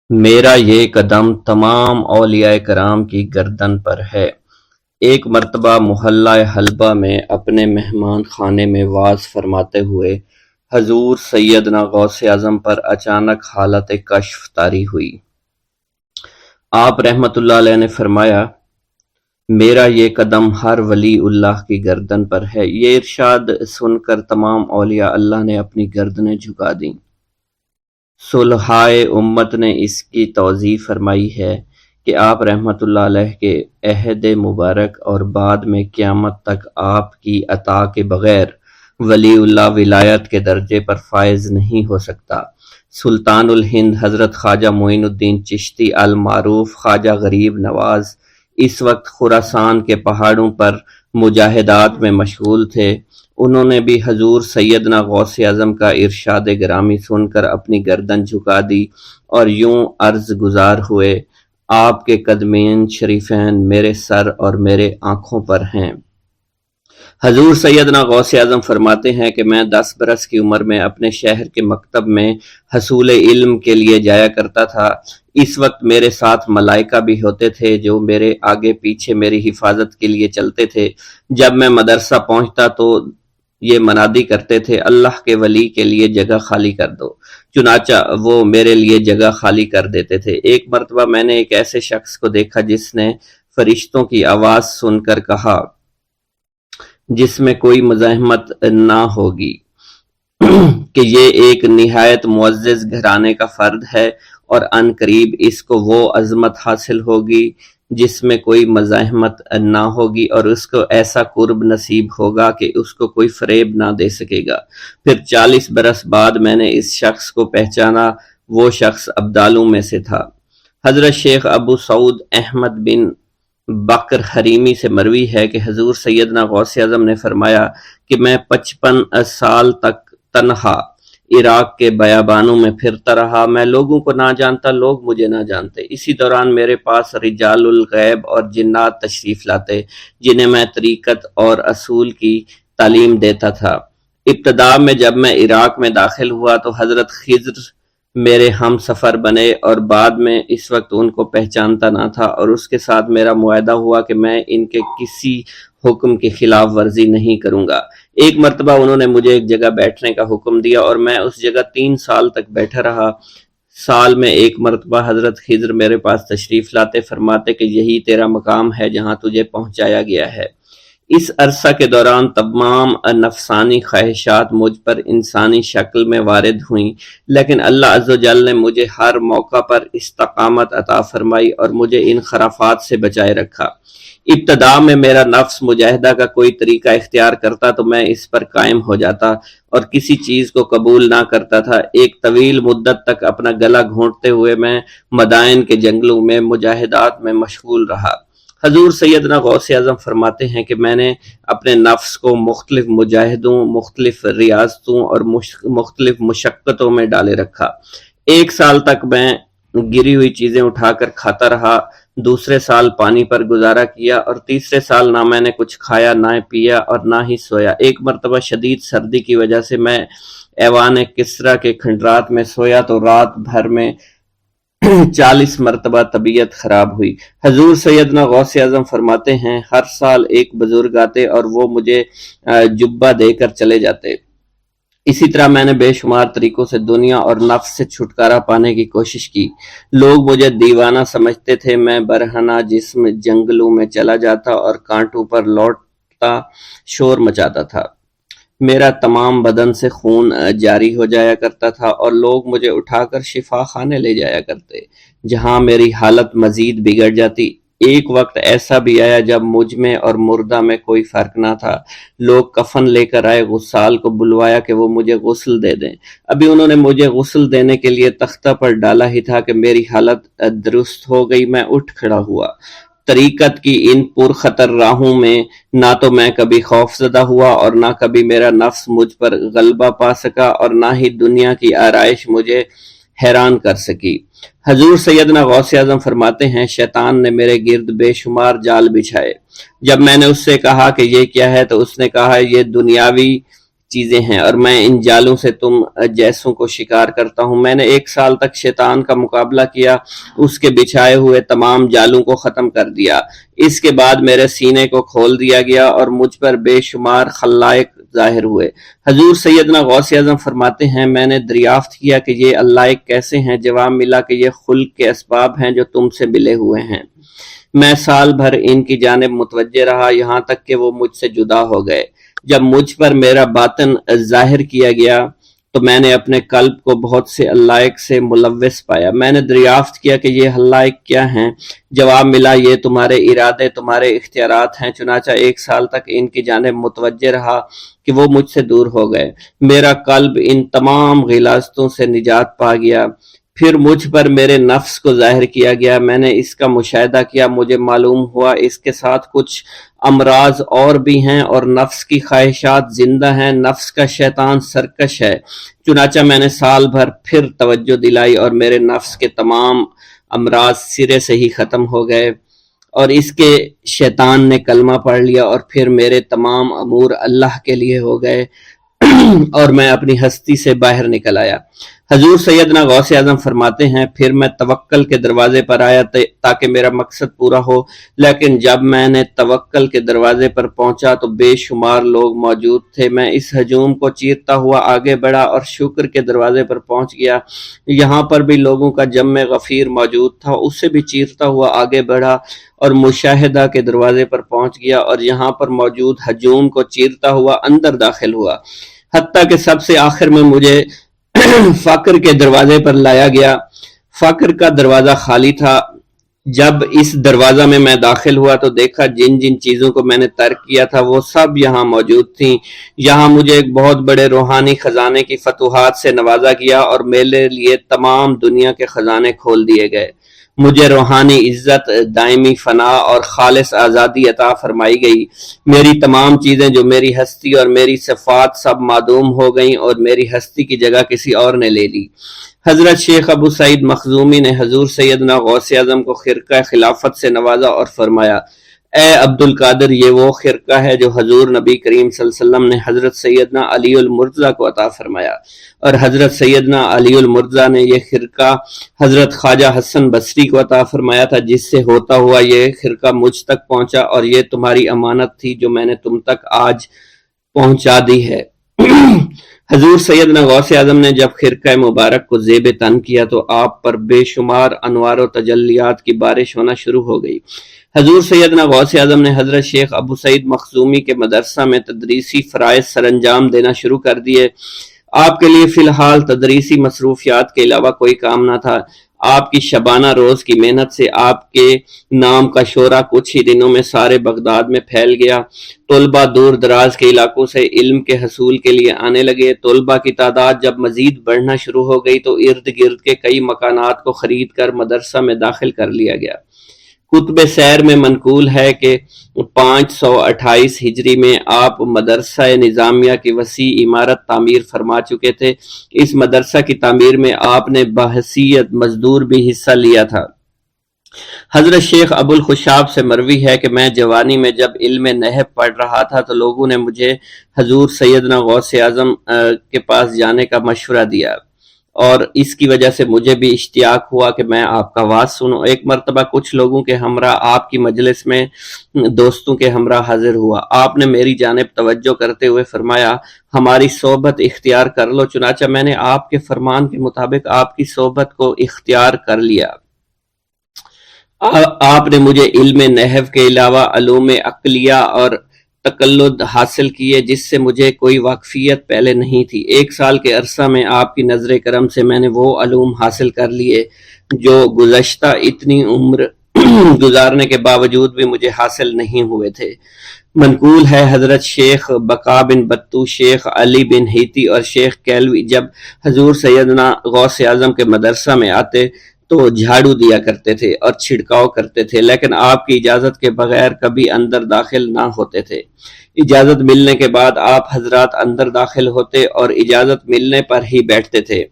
میرا یہ قدم تمام اولیاء کرام کی گردن پر ہے۔ ایک مرتبہ محلہ حلبہ میں اپنے مہمان خانے میں وعظ فرماتے ہوئے حضور سیدنا غوث اعظم پر اچانک حالت کشف طاری ہوئی۔ آپ رحمت اللہ علیہ نے فرمایا، میرا یہ قدم ہر ولی اللہ کی گردن پر ہے۔ یہ ارشاد سن کر تمام اولیاء اللہ نے اپنی گردنیں جھکا دیں۔ صلحائے امت نے اس کی توضیح فرمائی ہے کہ آپ رحمت اللہ علیہ کے عہد مبارک اور بعد میں قیامت تک آپ کی عطا کے بغیر ولی اللہ ولایت کے درجے پر فائز نہیں ہو سکتا۔ سلطان الہند حضرت خواجہ معین الدین چشتی المعروف خواجہ غریب نواز اس وقت خراسان کے پہاڑوں پر مجاہدات میں مشغول تھے۔ انہوں نے بھی حضور سیدنا غوث اعظم کا ارشاد گرامی سن کر اپنی گردن جھکا دی اور یوں عرض گزار ہوئے، آپ کے قدمین شریفین میرے سر اور میرے آنکھوں پر ہیں۔ حضور سیدنا غوث اعظم فرماتے ہیں کہ میں 10 برس کی عمر میں اپنے شہر کے مکتب میں حصول علم کے لیے جایا کرتا تھا۔ اس وقت میرے ساتھ ملائکہ بھی ہوتے تھے جو میرے آگے پیچھے میری حفاظت کے لیے چلتے تھے۔ جب میں مدرسہ پہنچتا تو یہ منادی کرتے تھے، اللہ کے ولی کے لیے جگہ خالی کر دو۔ چنانچہ وہ میرے لیے جگہ خالی کر دیتے تھے۔ ایک مرتبہ میں نے ایک ایسے شخص کو دیکھا جس نے فرشتوں کی آواز سن کر کہا، جس میں کوئی مزاحمت نہ ہوگی، کہ یہ ایک نہایت معزز گھرانے کا فرد ہے اور عن قریب اس کو وہ عظمت حاصل ہوگی جس میں کوئی مزاحمت نہ ہوگی، اور اس کو ایسا قرب نصیب ہوگا کہ اس کو کوئی فریب نہ دے سکے گا۔ پھر 40 برس بعد میں نے اس شخص کو پہچانا۔ وہ شخص ابدالوں میں سے تھا۔ حضرت شیخ ابو سعود احمد بن بکر حریمی سے مروی ہے کہ حضور سیدنا غوث اعظم نے فرمایا کہ میں 55 سال تک تنہا عراق کے بیابانوں میں پھرتا رہا۔ میں لوگوں کو نہ جانتا، لوگ مجھے نہ جانتے۔ اسی دوران میرے پاس رجال الغیب اور جنات تشریف لاتے جنہیں میں طریقت اور اصول کی تعلیم دیتا تھا۔ ابتدا میں جب میں عراق میں داخل ہوا تو حضرت خضر میرے ہم سفر بنے، اور بعد میں اس وقت ان کو پہچانتا نہ تھا، اور اس کے ساتھ میرا معاہدہ ہوا کہ میں ان کے کسی حکم کی خلاف ورزی نہیں کروں گا۔ ایک مرتبہ انہوں نے مجھے ایک جگہ بیٹھنے کا حکم دیا اور میں اس جگہ 3 سال تک بیٹھا رہا۔ سال میں ایک مرتبہ حضرت خضر میرے پاس تشریف لاتے، فرماتے کہ یہی تیرا مقام ہے جہاں تجھے پہنچایا گیا ہے۔ اس عرصہ کے دوران تمام نفسانی خواہشات مجھ پر انسانی شکل میں وارد ہوئیں، لیکن اللہ عز و جل نے مجھے ہر موقع پر استقامت عطا فرمائی اور مجھے ان خرافات سے بچائے رکھا۔ ابتدا میں میرا نفس مجاہدہ کا کوئی طریقہ اختیار کرتا تو میں اس پر قائم ہو جاتا اور کسی چیز کو قبول نہ کرتا تھا۔ ایک طویل مدت تک اپنا گلا گھونٹتے ہوئے میں مدائن کے جنگلوں میں مجاہدات میں مشغول رہا۔ حضور سیدنا غوث اعظم فرماتے ہیں کہ میں نے اپنے نفس کو مختلف مجاہدوں، مختلف ریاضتوں اور مختلف مشقتوں میں ڈالے رکھا۔ 1 سال تک میں گری ہوئی چیزیں اٹھا کر کھاتا رہا، دوسرے سال پانی پر گزارا کیا، اور تیسرے سال نہ میں نے کچھ کھایا، نہ پیا اور نہ ہی سویا۔ ایک مرتبہ شدید سردی کی وجہ سے میں ایوان کسریٰ کے کھنڈرات میں سویا تو رات بھر میں 40 مرتبہ طبیعت خراب ہوئی۔ حضور سیدنا غوث اعظم فرماتے ہیں، ہر سال ایک بزرگ آتے اور وہ مجھے جبہ دے کر چلے جاتے۔ اسی طرح میں نے بے شمار طریقوں سے دنیا اور نفس سے چھٹکارا پانے کی کوشش کی۔ لوگ مجھے دیوانہ سمجھتے تھے۔ میں برہنہ جسم جنگلوں میں چلا جاتا اور کانٹوں پر لوٹتا شور مچاتا تھا۔ میرا تمام بدن سے خون جاری ہو جایا کرتا تھا اور لوگ مجھے اٹھا کر شفا خانے لے جایا کرتے، جہاں میری حالت مزید بگڑ جاتی۔ ایک وقت ایسا بھی آیا جب مجھ میں اور مردہ میں کوئی فرق نہ تھا۔ لوگ کفن لے کر آئے، غسال کو بلوایا کہ وہ مجھے غسل دے دیں۔ ابھی انہوں نے مجھے غسل دینے کے لیے تختہ پر ڈالا ہی تھا کہ میری حالت درست ہو گئی۔ میں اٹھ کھڑا ہوا۔ طریقت کی ان پرخطر راہوں میں نہ تو میں کبھی خوف زدہ ہوا اور نہ کبھی میرا نفس مجھ پر غلبہ پا سکا، اور نہ ہی دنیا کی آرائش مجھے حیران کر سکی۔ حضور سیدنا غوث اعظم فرماتے ہیں، شیطان نے میرے گرد بے شمار جال بچھائے۔ جب میں نے اس سے کہا کہ یہ کیا ہے تو اس نے کہا، یہ دنیاوی چیزیں ہیں اور میں ان جالوں سے تم جیسوں کو شکار کرتا ہوں۔ میں نے 1 سال تک شیطان کا مقابلہ کیا، اس کے بچھائے ہوئے تمام جالوں کو ختم کر دیا۔ اس کے بعد میرے سینے کو کھول دیا گیا اور مجھ پر بے شمار خلائق ظاہر ہوئے۔ حضور سیدنا غوث اعظم فرماتے ہیں میں نے دریافت کیا کہ یہ اللہ کیسے ہیں؟ جواب ملا کہ یہ خلق کے اسباب ہیں جو تم سے ملے ہوئے ہیں۔ میں سال بھر ان کی جانب متوجہ رہا یہاں تک کہ وہ مجھ سے جدا ہو گئے۔ جب مجھ پر میرا باطن ظاہر کیا گیا تو میں نے اپنے قلب کو بہت سے علائق سے ملوث پایا۔ میں نے دریافت کیا کہ یہ علائق کیا ہیں؟ جواب ملا یہ تمہارے ارادے، تمہارے اختیارات ہیں۔ چنانچہ 1 سال تک ان کی جانب متوجہ رہا کہ وہ مجھ سے دور ہو گئے۔ میرا قلب ان تمام غلاظتوں سے نجات پا گیا۔ پھر مجھ پر میرے نفس کو ظاہر کیا گیا، میں نے اس کا مشاہدہ کیا، مجھے معلوم ہوا اس کے ساتھ کچھ امراض اور بھی ہیں اور نفس کی خواہشات زندہ ہیں، نفس کا شیطان سرکش ہے۔ چنانچہ میں نے سال بھر پھر توجہ دلائی اور میرے نفس کے تمام امراض سرے سے ہی ختم ہو گئے اور اس کے شیطان نے کلمہ پڑھ لیا اور پھر میرے تمام امور اللہ کے لیے ہو گئے اور میں اپنی ہستی سے باہر نکل آیا۔ حضور سیدنا غوث اعظم فرماتے ہیں پھر میں توکل کے دروازے پر آیا تاکہ میرا مقصد پورا ہو، لیکن جب میں نے توکل کے دروازے پر پہنچا تو بے شمار لوگ موجود تھے۔ میں اس ہجوم کو چیرتا ہوا آگے بڑھا اور شکر کے دروازے پر پہنچ گیا، یہاں پر بھی لوگوں کا جمع غفیر موجود تھا، اس سے بھی چیرتا ہوا آگے بڑھا اور مشاہدہ کے دروازے پر پہنچ گیا اور یہاں پر موجود ہجوم کو چیرتا ہوا اندر داخل ہوا، حتیٰ کہ سب سے آخر میں مجھے فقر کے دروازے پر لایا گیا۔ فقر کا دروازہ خالی تھا۔ جب اس دروازہ میں داخل ہوا تو دیکھا جن جن چیزوں کو میں نے ترک کیا تھا وہ سب یہاں موجود تھیں۔ یہاں مجھے ایک بہت بڑے روحانی خزانے کی فتوحات سے نوازا گیا اور میرے لیے تمام دنیا کے خزانے کھول دیے گئے۔ مجھے روحانی عزت، دائمی فنا اور خالص آزادی عطا فرمائی گئی۔ میری تمام چیزیں جو میری ہستی اور میری صفات سب معدوم ہو گئیں اور میری ہستی کی جگہ کسی اور نے لے لی۔ حضرت شیخ ابو سعید مخزومی نے حضور سیدنا غوث اعظم کو خرقہ خلافت سے نوازا اور فرمایا اے عبد القادر، یہ وہ خرقہ ہے جو حضور نبی کریم صلی اللہ علیہ وسلم نے حضرت سیدنا علی المرتضیٰ کو عطا فرمایا، اور حضرت سیدنا علی المرتضیٰ نے یہ خرقہ حضرت خواجہ حسن بصری کو عطا فرمایا تھا، جس سے ہوتا ہوا یہ خرقہ مجھ تک پہنچا، اور یہ تمہاری امانت تھی جو میں نے تم تک آج پہنچا دی ہے۔ حضور سیدنا غوث اعظم نے جب خرقہ مبارک کو زیب تن کیا تو آپ پر بے شمار انوار و تجلیات کی بارش ہونا شروع ہو گئی۔ حضور سیدنا غوث اعظم نے حضرت شیخ ابو سعید مخزومی کے مدرسہ میں تدریسی فرائض سر انجام دینا شروع کر دیے۔ آپ کے لیے فی الحال تدریسی مصروفیات کے علاوہ کوئی کام نہ تھا۔ آپ کی شبانہ روز کی محنت سے آپ کے نام کا شعرہ کچھ ہی دنوں میں سارے بغداد میں پھیل گیا۔ طلبہ دور دراز کے علاقوں سے علم کے حصول کے لیے آنے لگے۔ طلبہ کی تعداد جب مزید بڑھنا شروع ہو گئی تو ارد گرد کے کئی مکانات کو خرید کر مدرسہ میں داخل کر لیا گیا۔ کتب سیر میں منقول ہے کہ 528 ہجری میں آپ مدرسہ نظامیہ کی وسیع عمارت تعمیر فرما چکے تھے۔ اس مدرسہ کی تعمیر میں آپ نے بحیثیت مزدور بھی حصہ لیا تھا۔ حضرت شیخ ابو الخشاب سے مروی ہے کہ میں جوانی میں جب علم نحو پڑھ رہا تھا تو لوگوں نے مجھے حضور سیدنا غوث اعظم کے پاس جانے کا مشورہ دیا، اور اس کی وجہ سے مجھے بھی اشتیاق ہوا کہ میں آپ کا واز سنوں۔ ایک مرتبہ کچھ لوگوں کے ہمراہ آپ کی مجلس میں دوستوں کے ہمراہ حاضر ہوا۔ آپ نے میری جانب توجہ کرتے ہوئے فرمایا ہماری صحبت اختیار کر لو۔ چنانچہ میں نے آپ کے فرمان کے مطابق آپ کی صحبت کو اختیار کر لیا۔ آپ نے مجھے علم نحو کے علاوہ علوم عقلیہ اور تقلد حاصل کیے جس سے مجھے کوئی واقفیت پہلے نہیں تھی۔ 1 سال کے عرصہ میں آپ کی نظر کرم سے میں نے وہ علوم حاصل کر لیے جو گزشتہ اتنی عمر گزارنے کے باوجود بھی مجھے حاصل نہیں ہوئے تھے۔ منقول ہے حضرت شیخ بقا بن بطو، شیخ علی بن ہیتی اور شیخ کیلوی جب حضور سیدنا غوث اعظم کے مدرسہ میں آتے تو جھاڑو دیا کرتے تھے اور چھڑکاؤ کرتے تھے، لیکن آپ کی اجازت کے بغیر کبھی اندر داخل نہ ہوتے تھے۔ اجازت ملنے کے بعد آپ حضرات اندر داخل ہوتے اور اجازت ملنے پر ہی بیٹھتے تھے۔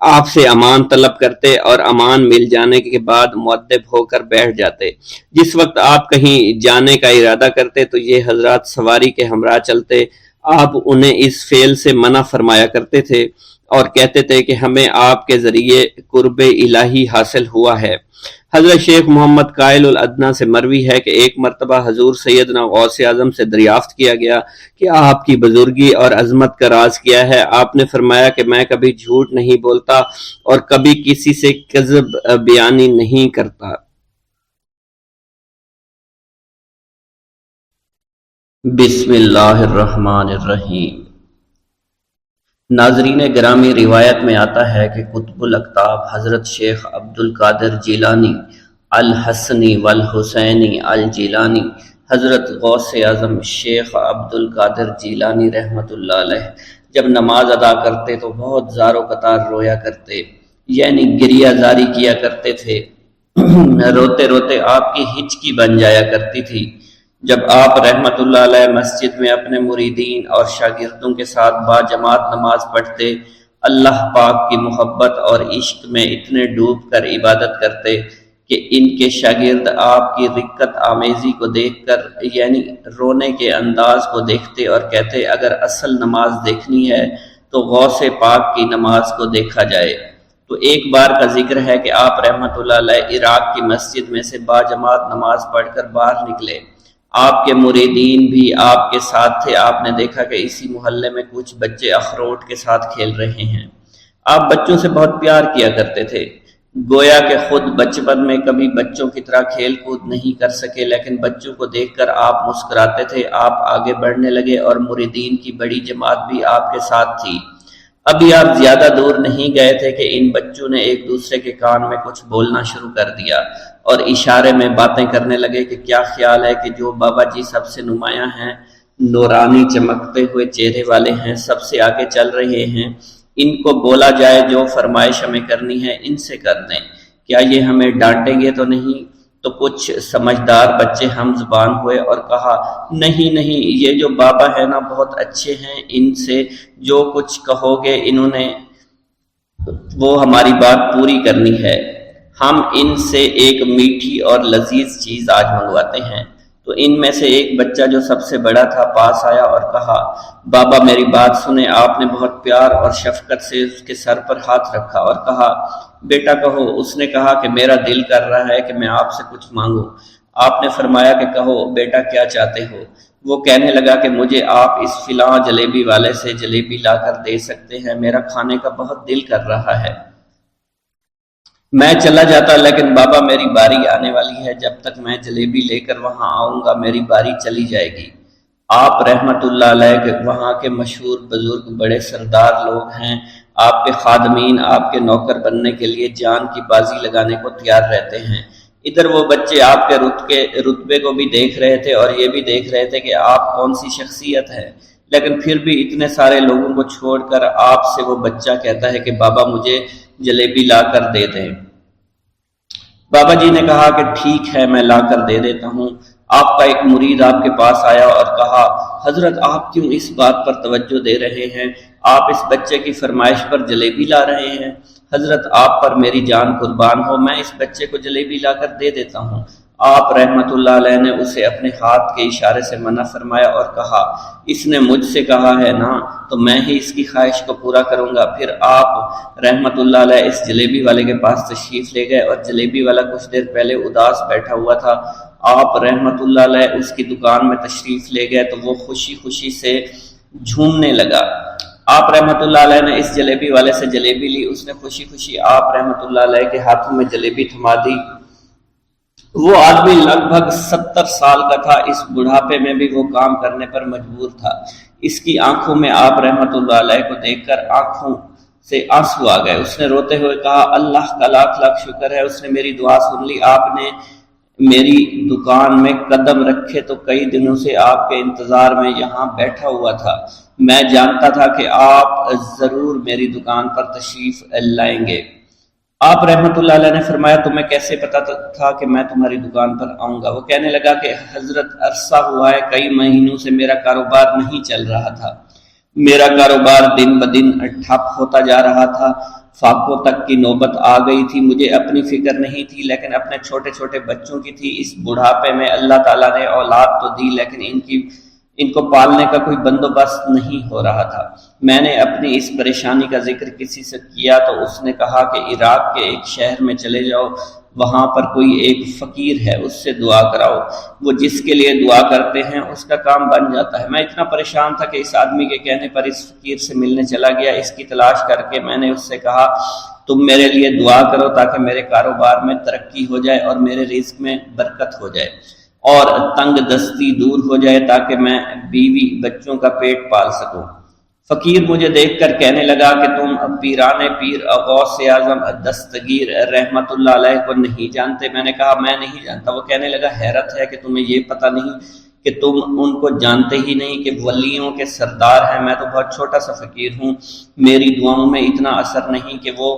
آپ سے امان طلب کرتے اور امان مل جانے کے بعد مؤدب ہو کر بیٹھ جاتے۔ جس وقت آپ کہیں جانے کا ارادہ کرتے تو یہ حضرات سواری کے ہمراہ چلتے۔ آپ انہیں اس فعل سے منع فرمایا کرتے تھے اور کہتے تھے کہ ہمیں آپ کے ذریعے قرب الہی حاصل ہوا ہے۔ حضرت شیخ محمد قائل الادنیٰ سے مروی ہے کہ ایک مرتبہ حضور سیدنا غوث اعظم سے دریافت کیا گیا کہ آپ کی بزرگی اور عظمت کا راز کیا ہے؟ آپ نے فرمایا کہ میں کبھی جھوٹ نہیں بولتا اور کبھی کسی سے کذب بیانی نہیں کرتا۔ بسم اللہ الرحمن الرحیم۔ ناظرین گرامی، روایت میں آتا ہے کہ قطب الاقطاب حضرت شیخ عبد القادر جیلانی الحسنی والحسینی الجیلانی، حضرت غوث اعظم شیخ عبد القادر جیلانی رحمۃ اللہ علیہ جب نماز ادا کرتے تو بہت زار و قطار رویا کرتے، یعنی گریہ زاری کیا کرتے تھے۔ روتے روتے آپ کی ہچکی بن جایا کرتی تھی۔ جب آپ رحمت اللہ علیہ مسجد میں اپنے مریدین اور شاگردوں کے ساتھ با جماعت نماز پڑھتے، اللہ پاک کی محبت اور عشق میں اتنے ڈوب کر عبادت کرتے کہ ان کے شاگرد آپ کی رقت آمیزی کو دیکھ کر، یعنی رونے کے انداز کو دیکھتے اور کہتے اگر اصل نماز دیکھنی ہے تو غوث پاک کی نماز کو دیکھا جائے۔ تو ایک بار کا ذکر ہے کہ آپ رحمت اللہ علیہ عراق کی مسجد میں سے با جماعت نماز پڑھ کر باہر نکلے۔ آپ کے مریدین بھی آپ کے ساتھ تھے۔ آپ نے دیکھا کہ اسی محلے میں کچھ بچے اخروٹ کے ساتھ کھیل رہے ہیں۔ آپ بچوں سے بہت پیار کیا کرتے تھے، گویا کہ خود بچپن میں کبھی بچوں کی طرح کھیل کود نہیں کر سکے، لیکن بچوں کو دیکھ کر آپ مسکراتے تھے۔ آپ آگے بڑھنے لگے اور مریدین کی بڑی جماعت بھی آپ کے ساتھ تھی۔ ابھی آپ زیادہ دور نہیں گئے تھے کہ ان بچوں نے ایک دوسرے کے کان میں کچھ بولنا شروع کر دیا اور اشارے میں باتیں کرنے لگے کہ کیا خیال ہے کہ جو بابا جی سب سے نمایاں ہیں، نورانی چمکتے ہوئے چہرے والے ہیں، سب سے آگے چل رہے ہیں، ان کو بولا جائے جو فرمائش ہمیں کرنی ہے ان سے کر دیں، کیا یہ ہمیں ڈانٹیں گے تو نہیں؟ تو کچھ سمجھدار بچے ہم زبان ہوئے اور کہا نہیں نہیں، یہ جو بابا ہے نا بہت اچھے ہیں، ان سے جو کچھ کہو گے انہوں نے وہ ہماری بات پوری کرنی ہے، ہم ان سے ایک میٹھی اور لذیذ چیز آج منگواتے ہیں۔ تو ان میں سے ایک بچہ جو سب سے بڑا تھا پاس آیا اور کہا بابا میری بات سنیں۔ آپ نے بہت پیار اور شفقت سے اس کے سر پر ہاتھ رکھا اور کہا بیٹا کہو۔ اس نے کہا کہ میرا دل کر رہا ہے کہ میں آپ سے کچھ مانگوں۔ آپ نے فرمایا کہ کہو بیٹا کیا چاہتے ہو؟ وہ کہنے لگا کہ مجھے آپ اس فلاں جلیبی والے سے جلیبی لا کر دے سکتے ہیں، میرا کھانے کا بہت دل کر رہا ہے۔ میں چلا جاتا لیکن بابا میری باری آنے والی ہے، جب تک میں جلیبی لے کر وہاں آؤں گا میری باری چلی جائے گی۔ آپ رحمت اللہ علیہ کے وہاں کے مشہور بزرگ بڑے سردار لوگ ہیں، آپ کے خادمین آپ کے نوکر بننے کے لیے جان کی بازی لگانے کو تیار رہتے ہیں۔ ادھر وہ بچے آپ کے رتبے کو بھی دیکھ رہے تھے اور یہ بھی دیکھ رہے تھے کہ آپ کون سی شخصیت ہے، لیکن پھر بھی اتنے سارے لوگوں کو چھوڑ کر آپ سے وہ بچہ کہتا ہے کہ بابا مجھے جلیبی لا کر دے دیں۔ بابا جی نے کہا کہ ٹھیک ہے میں لا کر دے دیتا ہوں۔ آپ کا ایک مرید آپ کے پاس آیا اور کہا حضرت آپ کیوں اس بات پر توجہ دے رہے ہیں؟ آپ اس بچے کی فرمائش پر جلیبی لا رہے ہیں۔ حضرت آپ پر میری جان قربان ہو، میں اس بچے کو جلیبی لا کر دے دیتا ہوں۔ آپ رحمت اللہ علیہ نے اسے اپنے ہاتھ کے اشارے سے منع فرمایا اور کہا اس نے مجھ سے کہا ہے نا تو میں ہی اس کی خواہش کو پورا کروں گا۔ پھر آپ رحمت اللہ علیہ اس جلیبی والے کے پاس تشریف لے گئے اور جلیبی والا کچھ دیر پہلے اداس بیٹھا ہوا تھا۔ آپ رحمت اللہ علیہ اس کی دکان میں تشریف لے گئے تو وہ خوشی خوشی سے جھومنے لگا۔ آپ رحمت اللہ علیہ نے اس جلیبی والے سے جلیبی لی، اس نے خوشی خوشی آپ رحمت اللہ علیہ کے ہاتھوں میں جلیبی تھما دی۔ وہ آدمی لگ بھگ 70 سال کا تھا، اس بڑھاپے میں بھی وہ کام کرنے پر مجبور تھا۔ اس کی آنکھوں میں آپ رحمت اللہ علیہ کو دیکھ کر آنکھوں سے آنسو آ گئے۔ اس نے روتے ہوئے کہا اللہ کا لاکھ لاکھ شکر ہے، اس نے میری دعا سن لی۔ آپ نے میری دکان میں قدم رکھے تو کئی دنوں سے آپ کے انتظار میں یہاں بیٹھا ہوا تھا۔ میں جانتا تھا کہ آپ ضرور میری دکان پر تشریف لائیں گے۔ آپ رحمت اللہ علیہ نے فرمایا تمہیں کیسے پتا تھا کہ میں تمہاری دکان پر آؤں گا؟ وہ کہنے لگا کہ حضرت عرصہ ہوا ہے، کئی مہینوں سے میرا کاروبار نہیں چل رہا تھا، میرا کاروبار دن بدن ٹھپ ہوتا جا رہا تھا، فاقوں تک کی نوبت آ گئی تھی۔ مجھے اپنی فکر نہیں تھی لیکن اپنے چھوٹے چھوٹے بچوں کی تھی۔ اس بڑھاپے میں اللہ تعالیٰ نے اولاد تو دی لیکن ان کی ان کو پالنے کا کوئی بندوبست نہیں ہو رہا تھا۔ میں نے اپنی اس پریشانی کا ذکر کسی سے کیا تو اس نے کہا کہ عراق کے ایک شہر میں چلے جاؤ، وہاں پر کوئی ایک فقیر ہے، اس سے دعا کراؤ، وہ جس کے لیے دعا کرتے ہیں اس کا کام بن جاتا ہے۔ میں اتنا پریشان تھا کہ اس آدمی کے کہنے پر اس فقیر سے ملنے چلا گیا۔ اس کی تلاش کر کے میں نے اس سے کہا تم میرے لیے دعا کرو تاکہ میرے کاروبار میں ترقی ہو جائے اور میرے رزق میں برکت ہو جائے اور تنگ دستی دور ہو جائے تاکہ میں بیوی بچوں کا پیٹ پال سکوں۔ فقیر مجھے دیکھ کر کہنے لگا کہ تم پیران پیر غوث اعظم دستگیر رحمت اللہ علیہ کو نہیں جانتے؟ میں نے کہا میں نہیں جانتا۔ وہ کہنے لگا حیرت ہے کہ تمہیں یہ پتہ نہیں کہ تم ان کو جانتے ہی نہیں کہ ولیوں کے سردار ہیں۔ میں تو بہت چھوٹا سا فقیر ہوں، میری دعاؤں میں اتنا اثر نہیں کہ وہ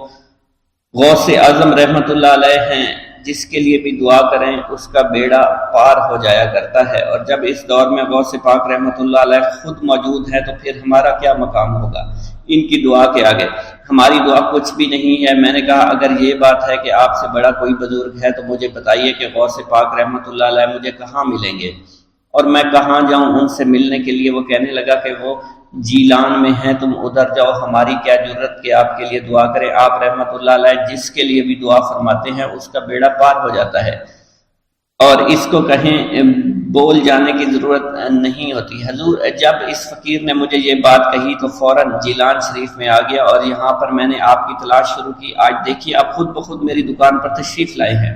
غوث اعظم رحمت اللہ علیہ ہیں، جس کے لیے بھی دعا کریں اس کا بیڑا پار ہو جایا کرتا ہے، اور جب اس دور میں غوث پاک رحمت اللہ علیہ خود موجود ہے تو پھر ہمارا کیا مقام ہوگا ان کی دعا کے آگے؟ ہماری دعا کچھ بھی نہیں ہے۔ میں نے کہا اگر یہ بات ہے کہ آپ سے بڑا کوئی بزرگ ہے تو مجھے بتائیے کہ غوث پاک رحمت اللہ علیہ مجھے کہاں ملیں گے اور میں کہاں جاؤں ان سے ملنے کے لیے؟ وہ کہنے لگا کہ وہ جیلان میں ہیں، تم ادھر جاؤ، ہماری کیا جرت کہ آپ کے لیے دعا کریں۔ آپ رحمت اللہ علیہ جس کے لیے بھی دعا فرماتے ہیں اس کا بیڑا پار ہو جاتا ہے، اور اس کو کہیں بول جانے کی ضرورت نہیں ہوتی۔ حضور جب اس فقیر نے مجھے یہ بات کہی تو فوراً جیلان شریف میں آ گیا اور یہاں پر میں نے آپ کی تلاش شروع کی۔ آج دیکھیے آپ خود بخود میری دکان پر تشریف لائے ہیں۔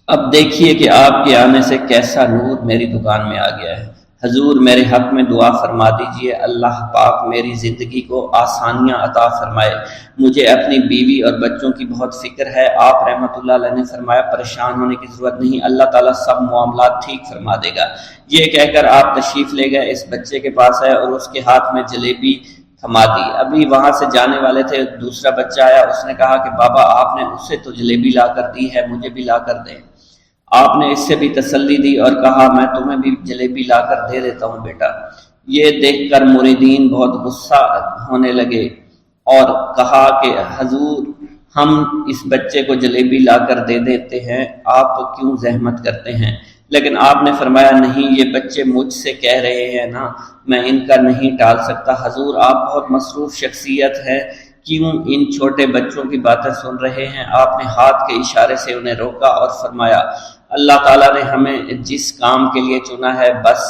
اب دیکھیے کہ آپ کے آنے سے کیسا نور میری دکان میں آ گیا ہے۔ حضور میرے حق میں دعا فرما دیجئے، اللہ پاک میری زندگی کو آسانیاں عطا فرمائے، مجھے اپنی بیوی اور بچوں کی بہت فکر ہے۔ آپ رحمت اللہ علیہ نے فرمایا پریشان ہونے کی ضرورت نہیں، اللہ تعالیٰ سب معاملات ٹھیک فرما دے گا۔ یہ کہہ کر آپ تشریف لے گئے، اس بچے کے پاس آئے اور اس کے ہاتھ میں جلیبی تھما دی۔ ابھی وہاں سے جانے والے تھے، دوسرا بچہ آیا، اس نے کہا کہ بابا آپ نے اسے تو جلیبی لا کر دی ہے، مجھے بھی لا کر دیں۔ آپ نے اس سے بھی تسلی دی اور کہا میں تمہیں بھی جلیبی لا کر دے دیتا ہوں بیٹا۔ یہ دیکھ کر مریدین بہت غصہ ہونے لگے اور کہا کہ حضور ہم اس بچے کو جلیبی لا کر دے دیتے ہیں، آپ کیوں زحمت کرتے ہیں؟ لیکن آپ نے فرمایا نہیں، یہ بچے مجھ سے کہہ رہے ہیں نا، میں ان کا نہیں ٹال سکتا۔ حضور آپ بہت مصروف شخصیت ہے، کیوں ان چھوٹے بچوں کی باتیں سن رہے ہیں؟ آپ نے ہاتھ کے اشارے سے انہیں روکا اور فرمایا اللہ تعالیٰ نے ہمیں جس کام کے لیے چنا ہے بس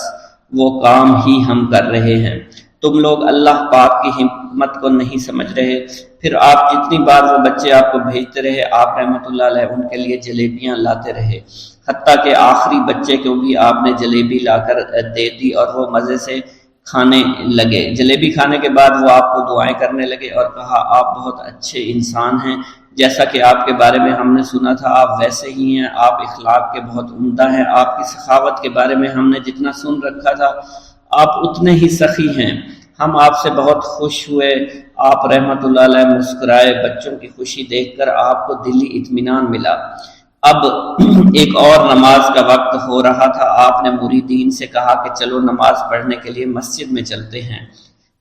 وہ کام ہی ہم کر رہے ہیں، تم لوگ اللہ پاک کی حکمت کو نہیں سمجھ رہے۔ پھر آپ جتنی بار وہ بچے آپ کو بھیجتے رہے، آپ رحمت اللہ علیہ ان کے لیے جلیبیاں لاتے رہے، حتیٰ کہ آخری بچے کو بھی آپ نے جلیبی لا کر دے دی اور وہ مزے سے کھانے لگے۔ جلیبی کھانے کے بعد وہ آپ کو دعائیں کرنے لگے اور کہا آپ بہت اچھے انسان ہیں، جیسا کہ آپ کے بارے میں ہم نے سنا تھا آپ ویسے ہی ہیں، آپ اخلاق کے بہت عمدہ ہیں، آپ کی سخاوت کے بارے میں ہم نے جتنا سن رکھا تھا آپ اتنے ہی سخی ہیں، ہم آپ سے بہت خوش ہوئے۔ آپ رحمت اللہ علیہ مسکرائے، بچوں کی خوشی دیکھ کر آپ کو دلی اطمینان ملا۔ اب ایک اور نماز کا وقت ہو رہا تھا، آپ نے مریدین سے کہا کہ چلو نماز پڑھنے کے لیے مسجد میں چلتے ہیں۔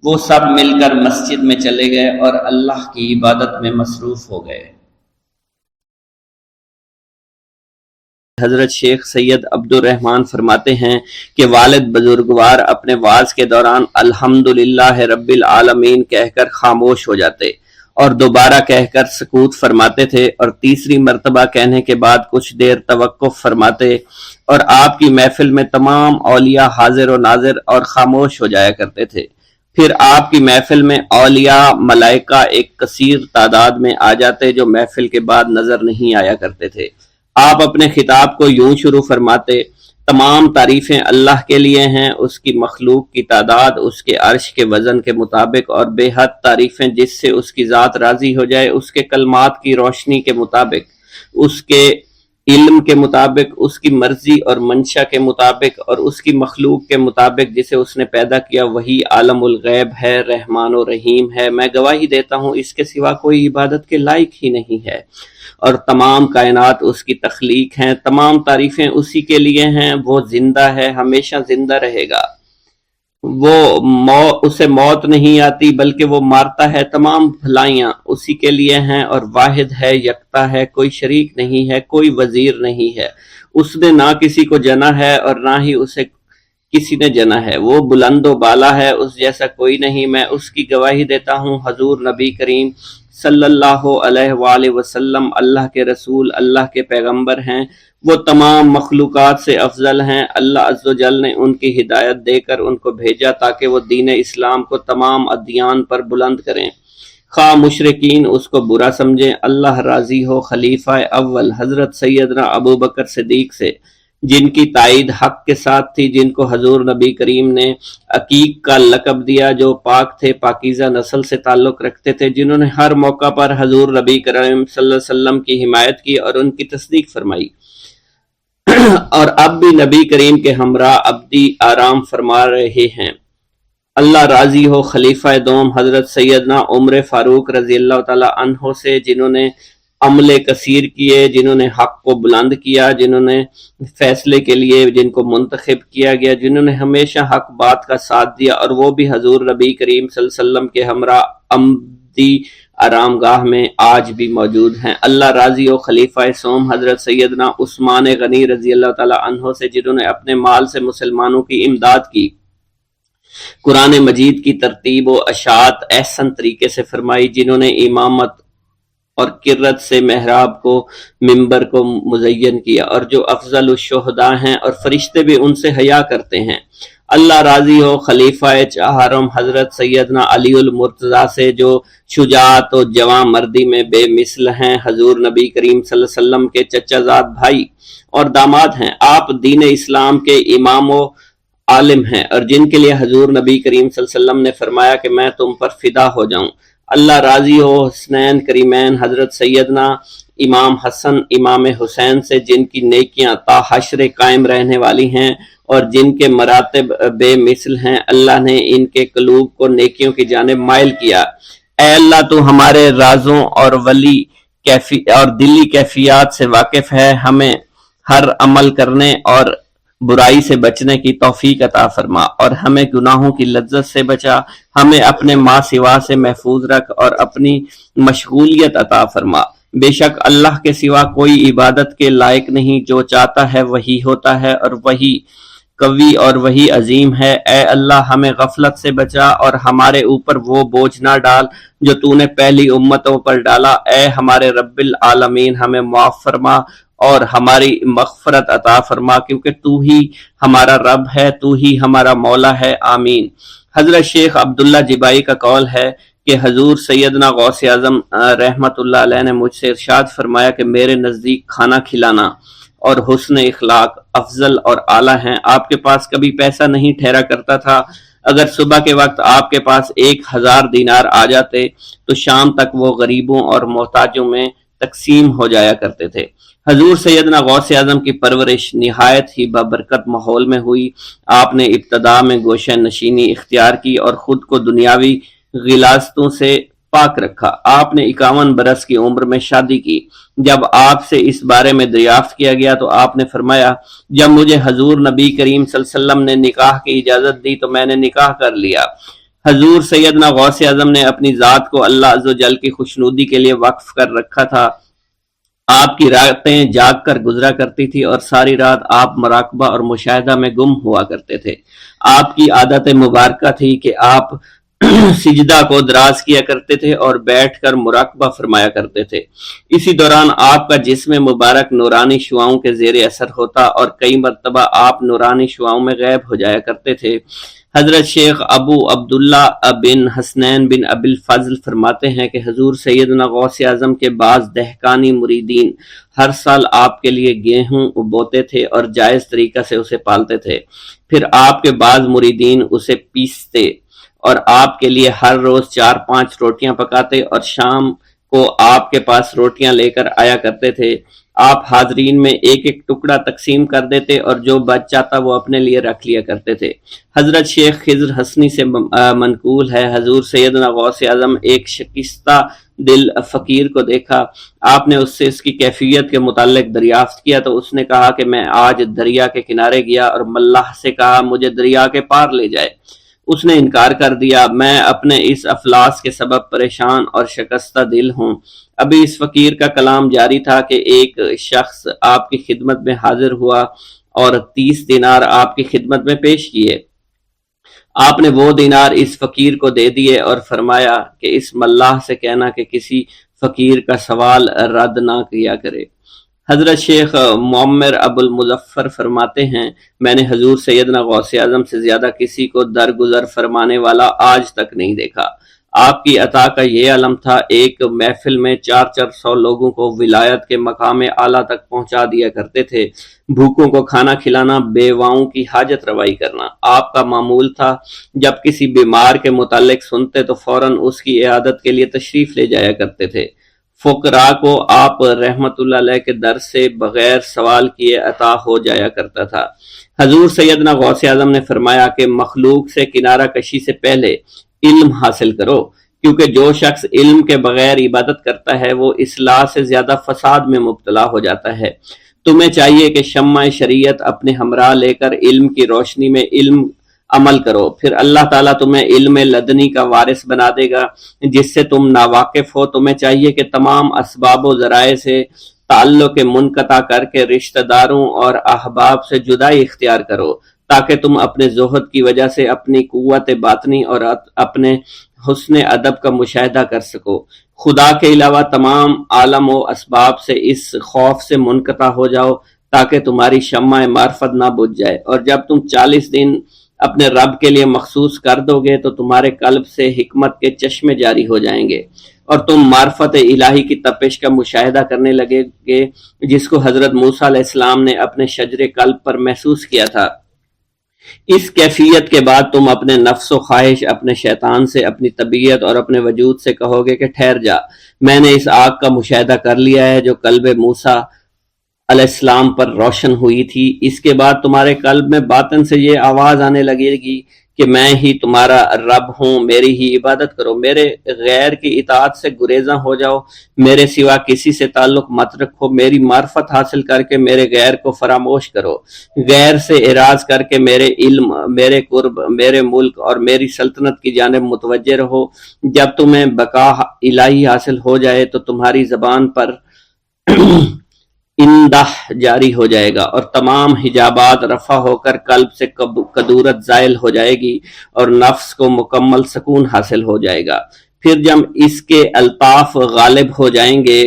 وہ سب مل کر مسجد میں چلے گئے اور اللہ کی عبادت میں مصروف ہو گئے۔ حضرت شیخ سید عبد الرحمن فرماتے ہیں کہ والد بزرگوار اپنے وعظ کے دوران الحمدللہ رب العالمین کہہ کر خاموش ہو جاتے اور دوبارہ کہہ کر سکوت فرماتے تھے، اور تیسری مرتبہ کہنے کے بعد کچھ دیر توقف فرماتے، اور آپ کی محفل میں تمام اولیاء حاضر و ناظر اور خاموش ہو جایا کرتے تھے۔ پھر آپ کی محفل میں اولیاء ملائکہ ایک کثیر تعداد میں آ جاتے جو محفل کے بعد نظر نہیں آیا کرتے تھے۔ آپ اپنے خطاب کو یوں شروع فرماتے، تمام تعریفیں اللہ کے لیے ہیں، اس کی مخلوق کی تعداد اس کے عرش کے وزن کے مطابق، اور بے حد تعریفیں جس سے اس کی ذات راضی ہو جائے، اس کے کلمات کی روشنی کے مطابق، اس کے علم کے مطابق، اس کی مرضی اور منشا کے مطابق، اور اس کی مخلوق کے مطابق جسے اس نے پیدا کیا، وہی عالم الغیب ہے، رحمان و رحیم ہے۔ میں گواہی دیتا ہوں اس کے سوا کوئی عبادت کے لائق ہی نہیں ہے، اور تمام کائنات اس کی تخلیق ہیں، تمام تعریفیں اسی کے لیے ہیں، وہ زندہ ہے، ہمیشہ زندہ رہے گا، اسے موت نہیں آتی بلکہ وہ مارتا ہے، تمام بھلائیاں اسی کے لیے ہیں، اور واحد ہے، یکتا ہے، کوئی شریک نہیں ہے، کوئی وزیر نہیں ہے، اس نے نہ کسی کو جنا ہے اور نہ ہی اسے کسی نے جنا ہے، وہ بلند و بالا ہے، اس جیسا کوئی نہیں، میں اس کی گواہی دیتا ہوں حضور نبی کریم صلی اللہ علیہ وآلہ وسلم اللہ کے رسول، اللہ کے پیغمبر ہیں، وہ تمام مخلوقات سے افضل ہیں۔ اللہ عز و جل نے ان کی ہدایت دے کر ان کو بھیجا تاکہ وہ دین اسلام کو تمام ادیان پر بلند کریں، خواہ مشرکین اس کو برا سمجھیں۔ اللہ راضی ہو خلیفہ اول حضرت سیدنا ابو بکر صدیق سے، جن کی تائید حق کے ساتھ تھی، جن کو حضور نبی کریم نے عقیق کا لقب دیا، جو پاک تھے، پاکیزہ نسل سے تعلق رکھتے تھے، جنہوں نے ہر موقع پر حضور نبی کریم صلی اللہ علیہ وسلم کی حمایت کی اور ان کی تصدیق فرمائی، اور اب بھی نبی کریم کے ہمراہ ابدی آرام فرما رہے ہیں۔ اللہ راضی ہو خلیفہ دوم حضرت سیدنا عمر فاروق رضی اللہ تعالی عنہ سے، جنہوں نے عمل کثیر کیے، جنہوں نے حق کو بلند کیا، جنہوں نے فیصلے کے لیے جن کو منتخب کیا گیا، جنہوں نے ہمیشہ حق بات کا ساتھ دیا، اور وہ بھی حضور نبی کریم صلی اللہ علیہ وسلم کے ہمراہ ابدی آرام گاہ میں آج بھی موجود ہیں۔ اللہ راضی ہو خلیفہ سوم حضرت سیدنا عثمان غنی رضی اللہ تعالی عنہ سے، جنہوں نے اپنے مال سے مسلمانوں کی امداد کی، قرآن مجید کی ترتیب و اشاعت احسن طریقے سے فرمائی، جنہوں نے امامت اور قرت سے محراب کو، منبر کو مزین کیا، اور جو افضل الشہداء ہیں اور فرشتے بھی ان سے حیا کرتے ہیں۔ اللہ راضی ہو خلیفہ چہارم حضرت سیدنا علی المرتضیٰ سے، جو شجاعت و جواں مردی میں بے مثل ہیں، حضور نبی کریم صلی اللہ علیہ وسلم کے چچا زاد بھائی اور داماد ہیں، آپ دین اسلام کے امام و عالم ہیں، اور جن کے لیے حضور نبی کریم صلی اللہ علیہ وسلم نے فرمایا کہ میں تم پر فدا ہو جاؤں۔ اللہ راضی ہو حسنین کریمین حضرت سیدنا امام حسن امام حسین سے، جن کی نیکیاں تا حشر قائم رہنے والی ہیں اور جن کے مراتب بے مثل ہیں۔ اللہ نے ان کے قلوب کو نیکیوں کی جانب مائل کیا۔ اے اللہ تو ہمارے رازوں اور دلی کیفیات سے واقف ہے، ہمیں ہر عمل کرنے اور برائی سے بچنے کی توفیق عطا فرما، اور ہمیں گناہوں کی لذت سے بچا، ہمیں اپنے ماں سوا سے محفوظ رکھ اور اپنی مشغولیت عطا فرما۔ بے شک اللہ کے سوا کوئی عبادت کے لائق نہیں، جو چاہتا ہے وہی ہوتا ہے، اور وہی قوی اور وہی عظیم ہے۔ اے اللہ ہمیں غفلت سے بچا اور ہمارے اوپر وہ بوجھ نہ ڈال جو تو نے پہلی امتوں پر ڈالا۔ اے ہمارے رب العالمین ہمیں معاف فرما اور ہماری مغفرت عطا فرما، کیونکہ تو ہی ہمارا رب ہے، تو ہی ہمارا مولا ہے، آمین۔ حضرت شیخ عبداللہ جبائی کا قول ہے کہ حضور سیدنا غوث اعظم رحمت اللہ علیہ نے مجھ سے ارشاد فرمایا کہ میرے نزدیک کھانا کھلانا اور حسن اخلاق افضل اور اعلیٰ ہیں۔ آپ کے پاس کبھی پیسہ نہیں ٹھہرا کرتا تھا، اگر صبح کے وقت آپ کے پاس 1000 دینار آ جاتے تو شام تک وہ غریبوں اور محتاجوں میں تقسیم ہو جایا کرتے تھے۔ حضور سیدنا غوث اعظم کی پرورش نہایت ہی بابرکت ماحول میں ہوئی۔ آپ نے ابتدا میں گوشہ نشینی اختیار کی اور خود کو دنیاوی غلاظتوں سے پاک رکھا۔ آپ نے 51 برس کی عمر میں شادی کی۔ جب آپ سے اس بارے میں دریافت کیا گیا تو آپ نے فرمایا، جب مجھے حضور نبی کریم صلی اللہ علیہ وسلم نے نکاح کی اجازت دی تو میں نے نکاح کر لیا۔ حضور سیدنا غوث اعظم نے اپنی ذات کو اللہ عز و جل کی خوشنودی کے لیے وقف کر رکھا تھا۔ آپ کی راتیں جاگ کر گزرا کرتی تھی اور ساری رات آپ مراقبہ اور مشاہدہ میں گم ہوا کرتے تھے۔ آپ کی عادت مبارکہ تھی کہ آپ سجدہ کو دراز کیا کرتے تھے اور بیٹھ کر مراقبہ فرمایا کرتے تھے۔ اسی دوران آپ کا جسم مبارک نورانی شعاؤں کے زیر اثر ہوتا اور کئی مرتبہ آپ نورانی شعاؤں میں غائب ہو جایا کرتے تھے۔ حضرت شیخ ابو عبداللہ بن حسنین بن ابی الفضل فرماتے ہیں کہ حضور سیدنا غوث اعظم کے بعض دہقانی مریدین ہر سال آپ کے لیے گیہوں بوتے تھے اور جائز طریقہ سے اسے پالتے تھے۔ پھر آپ کے بعض مریدین اسے پیستے اور آپ کے لیے ہر روز 4-5 روٹیاں پکاتے اور شام کو آپ کے پاس روٹیاں لے کر آیا کرتے تھے۔ آپ حاضرین میں ایک ایک ٹکڑا تقسیم کر دیتے اور جو بچ جاتا وہ اپنے لیے رکھ لیا کرتے تھے۔ حضرت شیخ خضر حسنی سے منقول ہے، حضور سیدنا غوث اعظم ایک شکستہ دل فقیر کو دیکھا۔ آپ نے اس سے اس کی کیفیت کے متعلق دریافت کیا تو اس نے کہا کہ میں آج دریا کے کنارے گیا اور ملاح سے کہا مجھے دریا کے پار لے جائے۔ اس نے انکار کر دیا۔ میں اپنے اس افلاس کے سبب پریشان اور شکستہ دل ہوں۔ ابھی اس فقیر کا کلام جاری تھا کہ ایک شخص آپ کی خدمت میں حاضر ہوا اور 30 دینار آپ کی خدمت میں پیش کیے۔ آپ نے وہ دینار اس فقیر کو دے دیے اور فرمایا کہ اس ملاح سے کہنا کہ کسی فقیر کا سوال رد نہ کیا کرے۔ حضرت شیخ معمر ابو المظفر فرماتے ہیں، میں نے حضور سیدنا غوث اعظم سے زیادہ کسی کو درگزر فرمانے والا آج تک نہیں دیکھا۔ آپ کی عطا کا یہ علم تھا، ایک محفل میں 400 لوگوں کو ولایت کے مقام اعلیٰ تک پہنچا دیا کرتے تھے، بھوکوں کو کھانا کھلانا، بیواؤں کی حاجت روائی کرنا۔ آپ کا معمول تھا جب کسی بیمار کے متعلق سنتے تو فوراً اس کی عیادت کے لیے تشریف لے جایا کرتے تھے۔ فقراء کو آپ رحمت اللہ علیہ کے در سے بغیر سوال کیے عطا ہو جایا کرتا تھا۔ حضور سیدنا غوث اعظم نے فرمایا کہ مخلوق سے کنارہ کشی سے پہلے علم حاصل کرو، کیونکہ جو شخص علم کے بغیر عبادت کرتا ہے وہ اصلاح سے زیادہ فساد میں مبتلا ہو جاتا ہے۔ تمہیں چاہیے کہ شمع شریعت اپنے ہمراہ لے کر علم کی روشنی میں علم عمل کرو، پھر اللہ تعالیٰ تمہیں علم لدنی کا وارث بنا دے گا جس سے تم ناواقف ہو۔ تمہیں چاہیے کہ تمام اسباب و ذرائع سے تعلق منقطع کر کے رشتہ داروں اور احباب سے جدائی اختیار کرو، تاکہ تم اپنے زہد کی وجہ سے اپنی قوت باطنی اور اپنے حسن ادب کا مشاہدہ کر سکو۔ خدا کے علاوہ تمام عالم و اسباب سے اس خوف سے منقطع ہو جاؤ تاکہ تمہاری شمع معرفت نہ بجھ جائے، اور جب تم 40 دن اپنے رب کے لیے مخصوص کر دو گے تو تمہارے قلب سے حکمت کے چشمے جاری ہو جائیں گے اور تم معرفت الہی کی تپش کا مشاہدہ کرنے لگے گے، جس کو حضرت موسیٰ علیہ السلام نے اپنے شجر قلب پر محسوس کیا تھا۔ اس کیفیت کے بعد تم اپنے نفس و خواہش، اپنے شیطان سے، اپنی طبیعت اور اپنے وجود سے کہو گے کہ ٹھہر جا، میں نے اس آگ کا مشاہدہ کر لیا ہے جو قلب موسیٰ علیہ السلام پر روشن ہوئی تھی۔ اس کے بعد تمہارے قلب میں باطن سے یہ آواز آنے لگے گی کہ میں ہی تمہارا رب ہوں، میری ہی عبادت کرو، میرے غیر کی اطاعت سے گریزاں ہو جاؤ، میرے سوا کسی سے تعلق مت رکھو، میری معرفت حاصل کر کے میرے غیر کو فراموش کرو، غیر سے اعراض کر کے میرے علم، میرے قرب، میرے ملک اور میری سلطنت کی جانب متوجہ رہو۔ جب تمہیں بقا الہی حاصل ہو جائے تو تمہاری زبان پر اندہ جاری ہو جائے گا اور تمام حجابات رفع ہو کر قلب سے کدورت زائل ہو جائے گی اور نفس کو مکمل سکون حاصل ہو جائے گا۔ پھر جب اس کے الطاف غالب ہو جائیں گے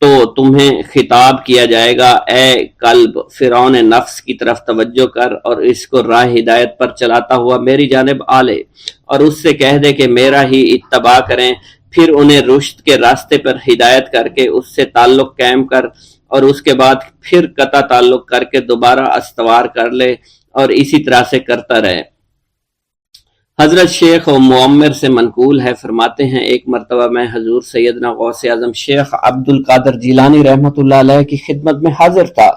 تو تمہیں خطاب کیا جائے گا، اے قلب، فرعون نفس کی طرف توجہ کر اور اس کو راہ ہدایت پر چلاتا ہوا میری جانب آ لے اور اس سے کہہ دے کہ میرا ہی اتباع کریں، پھر انہیں رشد کے راستے پر ہدایت کر کے اس سے تعلق قائم کر اور اس کے بعد پھر قطع تعلق کر کے دوبارہ استوار کر لے اور اسی طرح سے کرتا رہے۔ حضرت شیخ معمر سے منقول ہے، فرماتے ہیں ایک مرتبہ میں حضور سیدنا غوث اعظم شیخ عبد القادر جیلانی رحمۃ اللہ علیہ کی خدمت میں حاضر تھا۔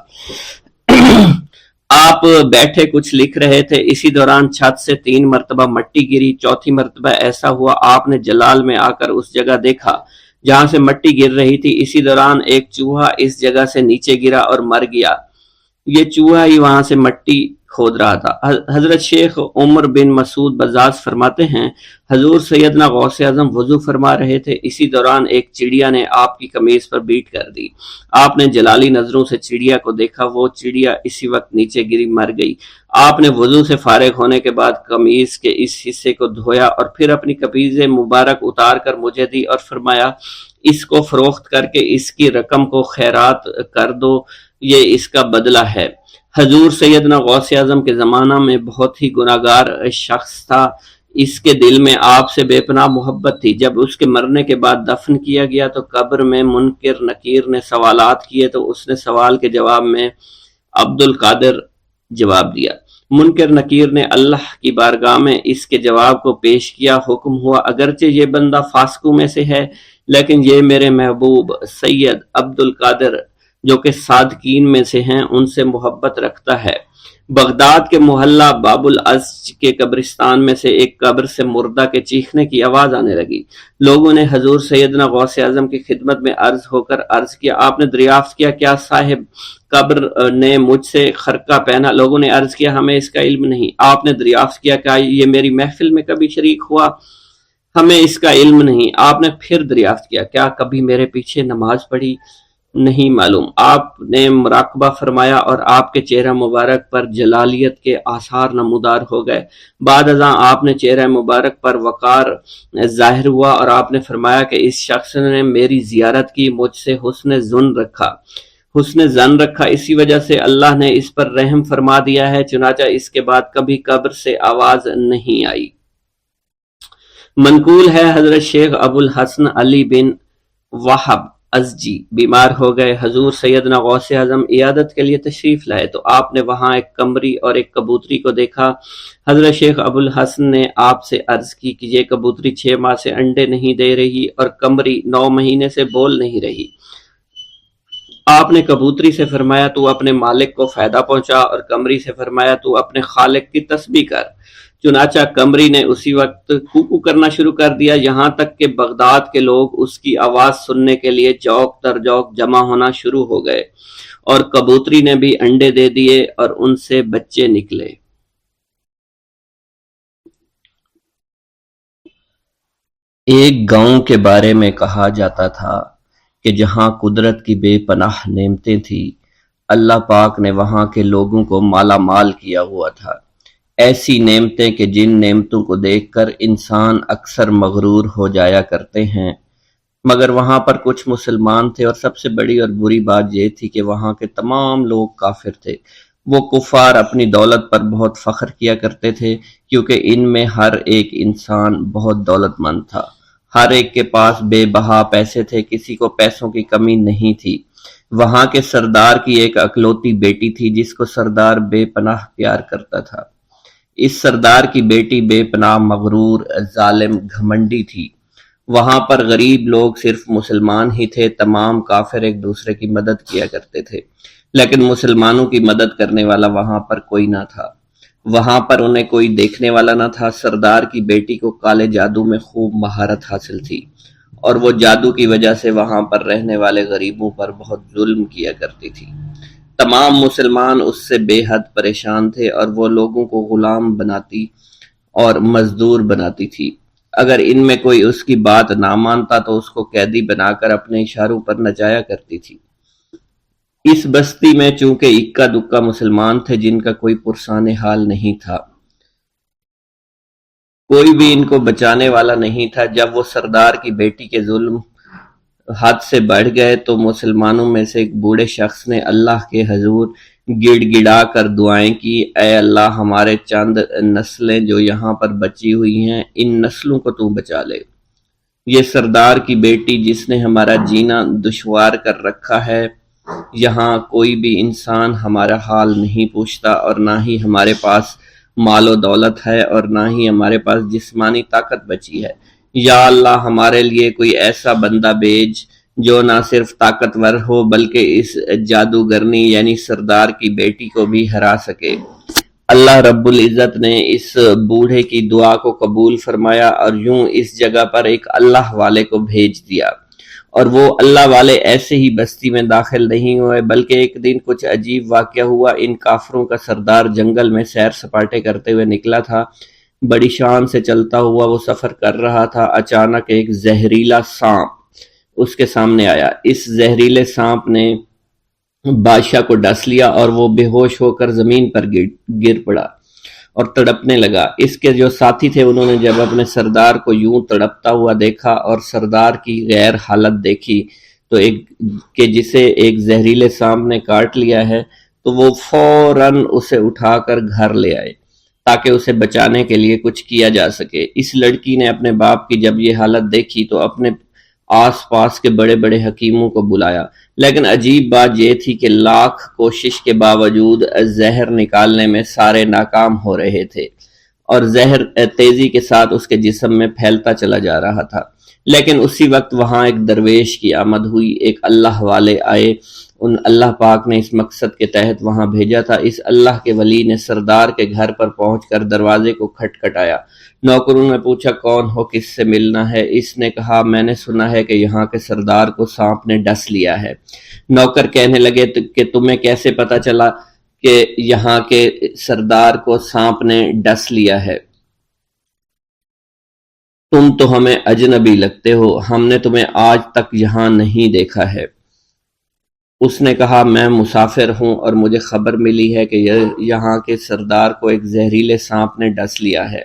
آپ بیٹھے کچھ لکھ رہے تھے، اسی دوران چھت سے 3 مرتبہ مٹی گری، چوتھی مرتبہ ایسا ہوا آپ نے جلال میں آ کر اس جگہ دیکھا جہاں سے مٹی گر رہی تھی۔ اسی دوران ایک چوہا اس جگہ سے نیچے گرا اور مر گیا، یہ چوہا ہی وہاں سے مٹی کھود رہا تھا۔ حضرت شیخ عمر بن مسعود بزاز فرماتے ہیں حضور سیدنا غوث اعظم وضو فرما رہے تھے، اسی دوران ایک چڑیا نے آپ کی قمیض پر بیٹ کر دی۔ آپ نے جلالی نظروں سے چڑیا کو دیکھا، وہ چڑیا اسی وقت نیچے گری مر گئی۔ آپ نے وضو سے فارغ ہونے کے بعد قمیض کے اس حصے کو دھویا اور پھر اپنی قمیض مبارک اتار کر مجھے دی اور فرمایا اس کو فروخت کر کے اس کی رقم کو خیرات کر دو، یہ اس کا بدلہ ہے۔ حضور سیدنا غوث اعظم کے زمانہ میں بہت ہی گناہگار شخص تھا، اس کے دل میں آپ سے بے پناہ محبت تھی۔ جب اس کے مرنے کے بعد دفن کیا گیا تو قبر میں منکر نکیر نے سوالات کیے تو اس نے سوال کے جواب میں عبد القادر جواب دیا۔ منکر نکیر نے اللہ کی بارگاہ میں اس کے جواب کو پیش کیا، حکم ہوا اگرچہ یہ بندہ فاسقوں میں سے ہے لیکن یہ میرے محبوب سید عبد القادر جو کہ صادقین میں سے ہیں ان سے محبت رکھتا ہے۔ بغداد کے محلہ باب العز کے قبرستان میں سے ایک قبر سے مردہ کے چیخنے کی آواز آنے لگی۔ لوگوں نے حضور سیدنا غوث اعظم کی خدمت میں عرض ہو کر عرض کیا، آپ نے دریافت کیا کیا صاحب قبر نے مجھ سے خرقہ پہنا؟ لوگوں نے عرض کیا ہمیں اس کا علم نہیں۔ آپ نے دریافت کیا کیا یہ میری محفل میں کبھی شریک ہوا؟ ہمیں اس کا علم نہیں۔ آپ نے پھر دریافت کیا کیا کبھی میرے پیچھے نماز پڑھی؟ نہیں معلوم۔ آپ نے مراقبہ فرمایا اور آپ کے چہرہ مبارک پر جلالیت کے آثار نمودار ہو گئے۔ بعد ازاں آپ نے چہرہ مبارک پر وقار ظاہر ہوا اور آپ نے فرمایا کہ اس شخص نے میری زیارت کی، مجھ سے حسن ظن رکھا، اسی وجہ سے اللہ نے اس پر رحم فرما دیا ہے، چنانچہ اس کے بعد کبھی قبر سے آواز نہیں آئی۔ منقول ہے حضرت شیخ ابو الحسن علی بن وہب ازجی بیمار ہو گئے، حضور سیدنا غوث اعظم عیادت کے لیے تشریف لائے تو آپ نے وہاں ایک قمری اور ایک کبوتری کو دیکھا۔ حضرت شیخ ابو الحسن نے آپ سے عرض کی کہ یہ کبوتری 6 ماہ سے انڈے نہیں دے رہی اور قمری 9 مہینے سے بول نہیں رہی۔ آپ نے کبوتری سے فرمایا تو اپنے مالک کو فائدہ پہنچا، اور قمری سے فرمایا تو اپنے خالق کی تسبیح کر۔ چنانچہ قمری نے اسی وقت کوکو کرنا شروع کر دیا، یہاں تک کہ بغداد کے لوگ اس کی آواز سننے کے لیے جوق در جوق جمع ہونا شروع ہو گئے، اور کبوتری نے بھی انڈے دے دیے اور ان سے بچے نکلے۔ ایک گاؤں کے بارے میں کہا جاتا تھا کہ جہاں قدرت کی بے پناہ نعمتیں تھیں، اللہ پاک نے وہاں کے لوگوں کو مالا مال کیا ہوا تھا۔ ایسی نعمتیں کہ جن نعمتوں کو دیکھ کر انسان اکثر مغرور ہو جایا کرتے ہیں، مگر وہاں پر کچھ مسلمان تھے، اور سب سے بڑی اور بری بات یہ تھی کہ وہاں کے تمام لوگ کافر تھے۔ وہ کفار اپنی دولت پر بہت فخر کیا کرتے تھے، کیونکہ ان میں ہر ایک انسان بہت دولت مند تھا، ہر ایک کے پاس بے بہا پیسے تھے، کسی کو پیسوں کی کمی نہیں تھی۔ وہاں کے سردار کی ایک اکلوتی بیٹی تھی جس کو سردار بے پناہ پیار کرتا تھا۔ اس سردار کی بیٹی بے پناہ مغرور، ظالم، گھمنڈی تھی۔ وہاں پر غریب لوگ صرف مسلمان ہی تھے، تمام کافر ایک دوسرے کی مدد کیا کرتے تھے، لیکن مسلمانوں کی مدد کرنے والا وہاں پر کوئی نہ تھا۔ وہاں پر انہیں کوئی دیکھنے والا نہ تھا۔ سردار کی بیٹی کو کالے جادو میں خوب مہارت حاصل تھی، اور وہ جادو کی وجہ سے وہاں پر رہنے والے غریبوں پر بہت ظلم کیا کرتی تھی۔ تمام مسلمان اس سے بے حد پریشان تھے، اور وہ لوگوں کو غلام بناتی اور مزدور بناتی تھی۔ اگر ان میں کوئی اس کی بات نہ مانتا تو اس کو قیدی بنا کر اپنے اشاروں پر نچایا کرتی تھی۔ اس بستی میں چونکہ اکا دکا مسلمان تھے جن کا کوئی پرسان حال نہیں تھا، کوئی بھی ان کو بچانے والا نہیں تھا۔ جب وہ سردار کی بیٹی کے ظلم حد سے بڑھ گئے تو مسلمانوں میں سے ایک بوڑھے شخص نے اللہ کے حضور گڑ گڑا کر دعائیں کی، اے اللہ، ہمارے چند نسلیں جو یہاں پر بچی ہوئی ہیں، ان نسلوں کو تو بچا لے۔ یہ سردار کی بیٹی جس نے ہمارا جینا دشوار کر رکھا ہے، یہاں کوئی بھی انسان ہمارا حال نہیں پوچھتا، اور نہ ہی ہمارے پاس مال و دولت ہے، اور نہ ہی ہمارے پاس جسمانی طاقت بچی ہے۔ یا اللہ، ہمارے لیے کوئی ایسا بندہ بھیج جو نہ صرف طاقتور ہو بلکہ اس جادوگرنی یعنی سردار کی بیٹی کو بھی ہرا سکے۔ اللہ رب العزت نے اس بوڑھے کی دعا کو قبول فرمایا، اور یوں اس جگہ پر ایک اللہ والے کو بھیج دیا، اور وہ اللہ والے ایسے ہی بستی میں داخل نہیں ہوئے، بلکہ ایک دن کچھ عجیب واقعہ ہوا۔ ان کافروں کا سردار جنگل میں سیر سپاٹے کرتے ہوئے نکلا تھا، بڑی شان سے چلتا ہوا وہ سفر کر رہا تھا۔ اچانک ایک زہریلا سانپ اس کے سامنے آیا۔ اس زہریلے سانپ نے بادشاہ کو ڈس لیا، اور وہ بے ہوش ہو کر زمین پر گر پڑا اور تڑپنے لگا۔ اس کے جو ساتھی تھے انہوں نے جب اپنے سردار کو یوں تڑپتا ہوا دیکھا اور سردار کی غیر حالت دیکھی تو کہ جسے ایک زہریلے سانپ نے کاٹ لیا ہے، تو وہ فوراً اسے اٹھا کر گھر لے آئے تاکہ اسے بچانے کے لیے کچھ کیا جا سکے۔ اس لڑکی نے اپنے باپ کی جب یہ حالت دیکھی تو اپنے آس پاس کے بڑے بڑے حکیموں کو بلایا، لیکن عجیب بات یہ تھی کہ لاکھ کوشش کے باوجود زہر نکالنے میں سارے ناکام ہو رہے تھے، اور زہر تیزی کے ساتھ اس کے جسم میں پھیلتا چلا جا رہا تھا۔ لیکن اسی وقت وہاں ایک درویش کی آمد ہوئی، ایک اللہ والے آئے، ان اللہ پاک نے اس مقصد کے تحت وہاں بھیجا تھا۔ اس اللہ کے ولی نے سردار کے گھر پر پہنچ کر دروازے کو کھٹکھٹایا۔ نوکروں نے پوچھا کون ہو، کس سے ملنا ہے؟ اس نے کہا میں نے سنا ہے کہ یہاں کے سردار کو سانپ نے ڈس لیا ہے۔ نوکر کہنے لگے کہ تمہیں کیسے پتا چلا کہ یہاں کے سردار کو سانپ نے ڈس لیا ہے؟ تم تو ہمیں اجنبی لگتے ہو، ہم نے تمہیں آج تک یہاں نہیں دیکھا ہے۔ اس نے کہا میں مسافر ہوں اور مجھے خبر ملی ہے کہ یہاں کے سردار کو ایک زہریلے سانپ نے ڈس لیا ہے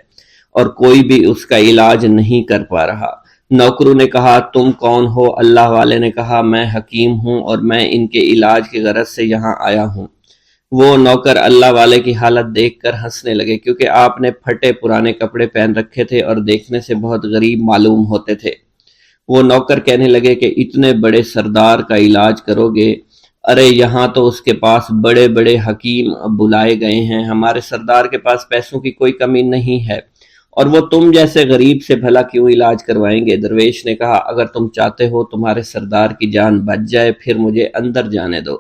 اور کوئی بھی اس کا علاج نہیں کر پا رہا۔ نوکروں نے کہا تم کون ہو؟ اللہ والے نے کہا میں حکیم ہوں اور میں ان کے علاج کی غرض سے یہاں آیا ہوں۔ وہ نوکر اللہ والے کی حالت دیکھ کر ہنسنے لگے، کیونکہ آپ نے پھٹے پرانے کپڑے پہن رکھے تھے اور دیکھنے سے بہت غریب معلوم ہوتے تھے۔ وہ نوکر کہنے لگے کہ اتنے بڑے سردار کا علاج کرو گے؟ ارے یہاں تو اس کے پاس بڑے بڑے حکیم بلائے گئے ہیں، ہمارے سردار کے پاس پیسوں کی کوئی کمی نہیں ہے، اور وہ تم جیسے غریب سے بھلا کیوں علاج کروائیں گے؟ درویش نے کہا اگر تم چاہتے ہو تمہارے سردار کی جان بچ جائے پھر مجھے اندر جانے دو۔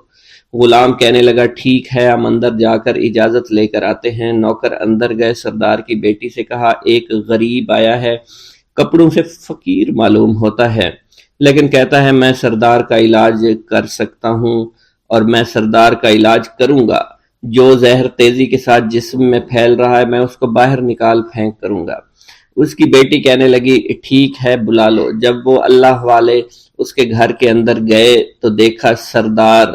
غلام کہنے لگا ٹھیک ہے، ہم اندر جا کر اجازت لے کر آتے ہیں۔ نوکر اندر گئے، سردار کی بیٹی سے کہا ایک غریب آیا ہے، کپڑوں سے فقیر معلوم ہوتا ہے، لیکن کہتا ہے میں سردار کا علاج کر سکتا ہوں اور میں سردار کا علاج کروں گا۔ جو زہر تیزی کے ساتھ جسم میں پھیل رہا ہے میں اس کو باہر نکال پھینک کروں گا۔ اس کی بیٹی کہنے لگی ٹھیک ہے بلا لو۔ جب وہ اللہ والے اس کے گھر کے اندر گئے تو دیکھا سردار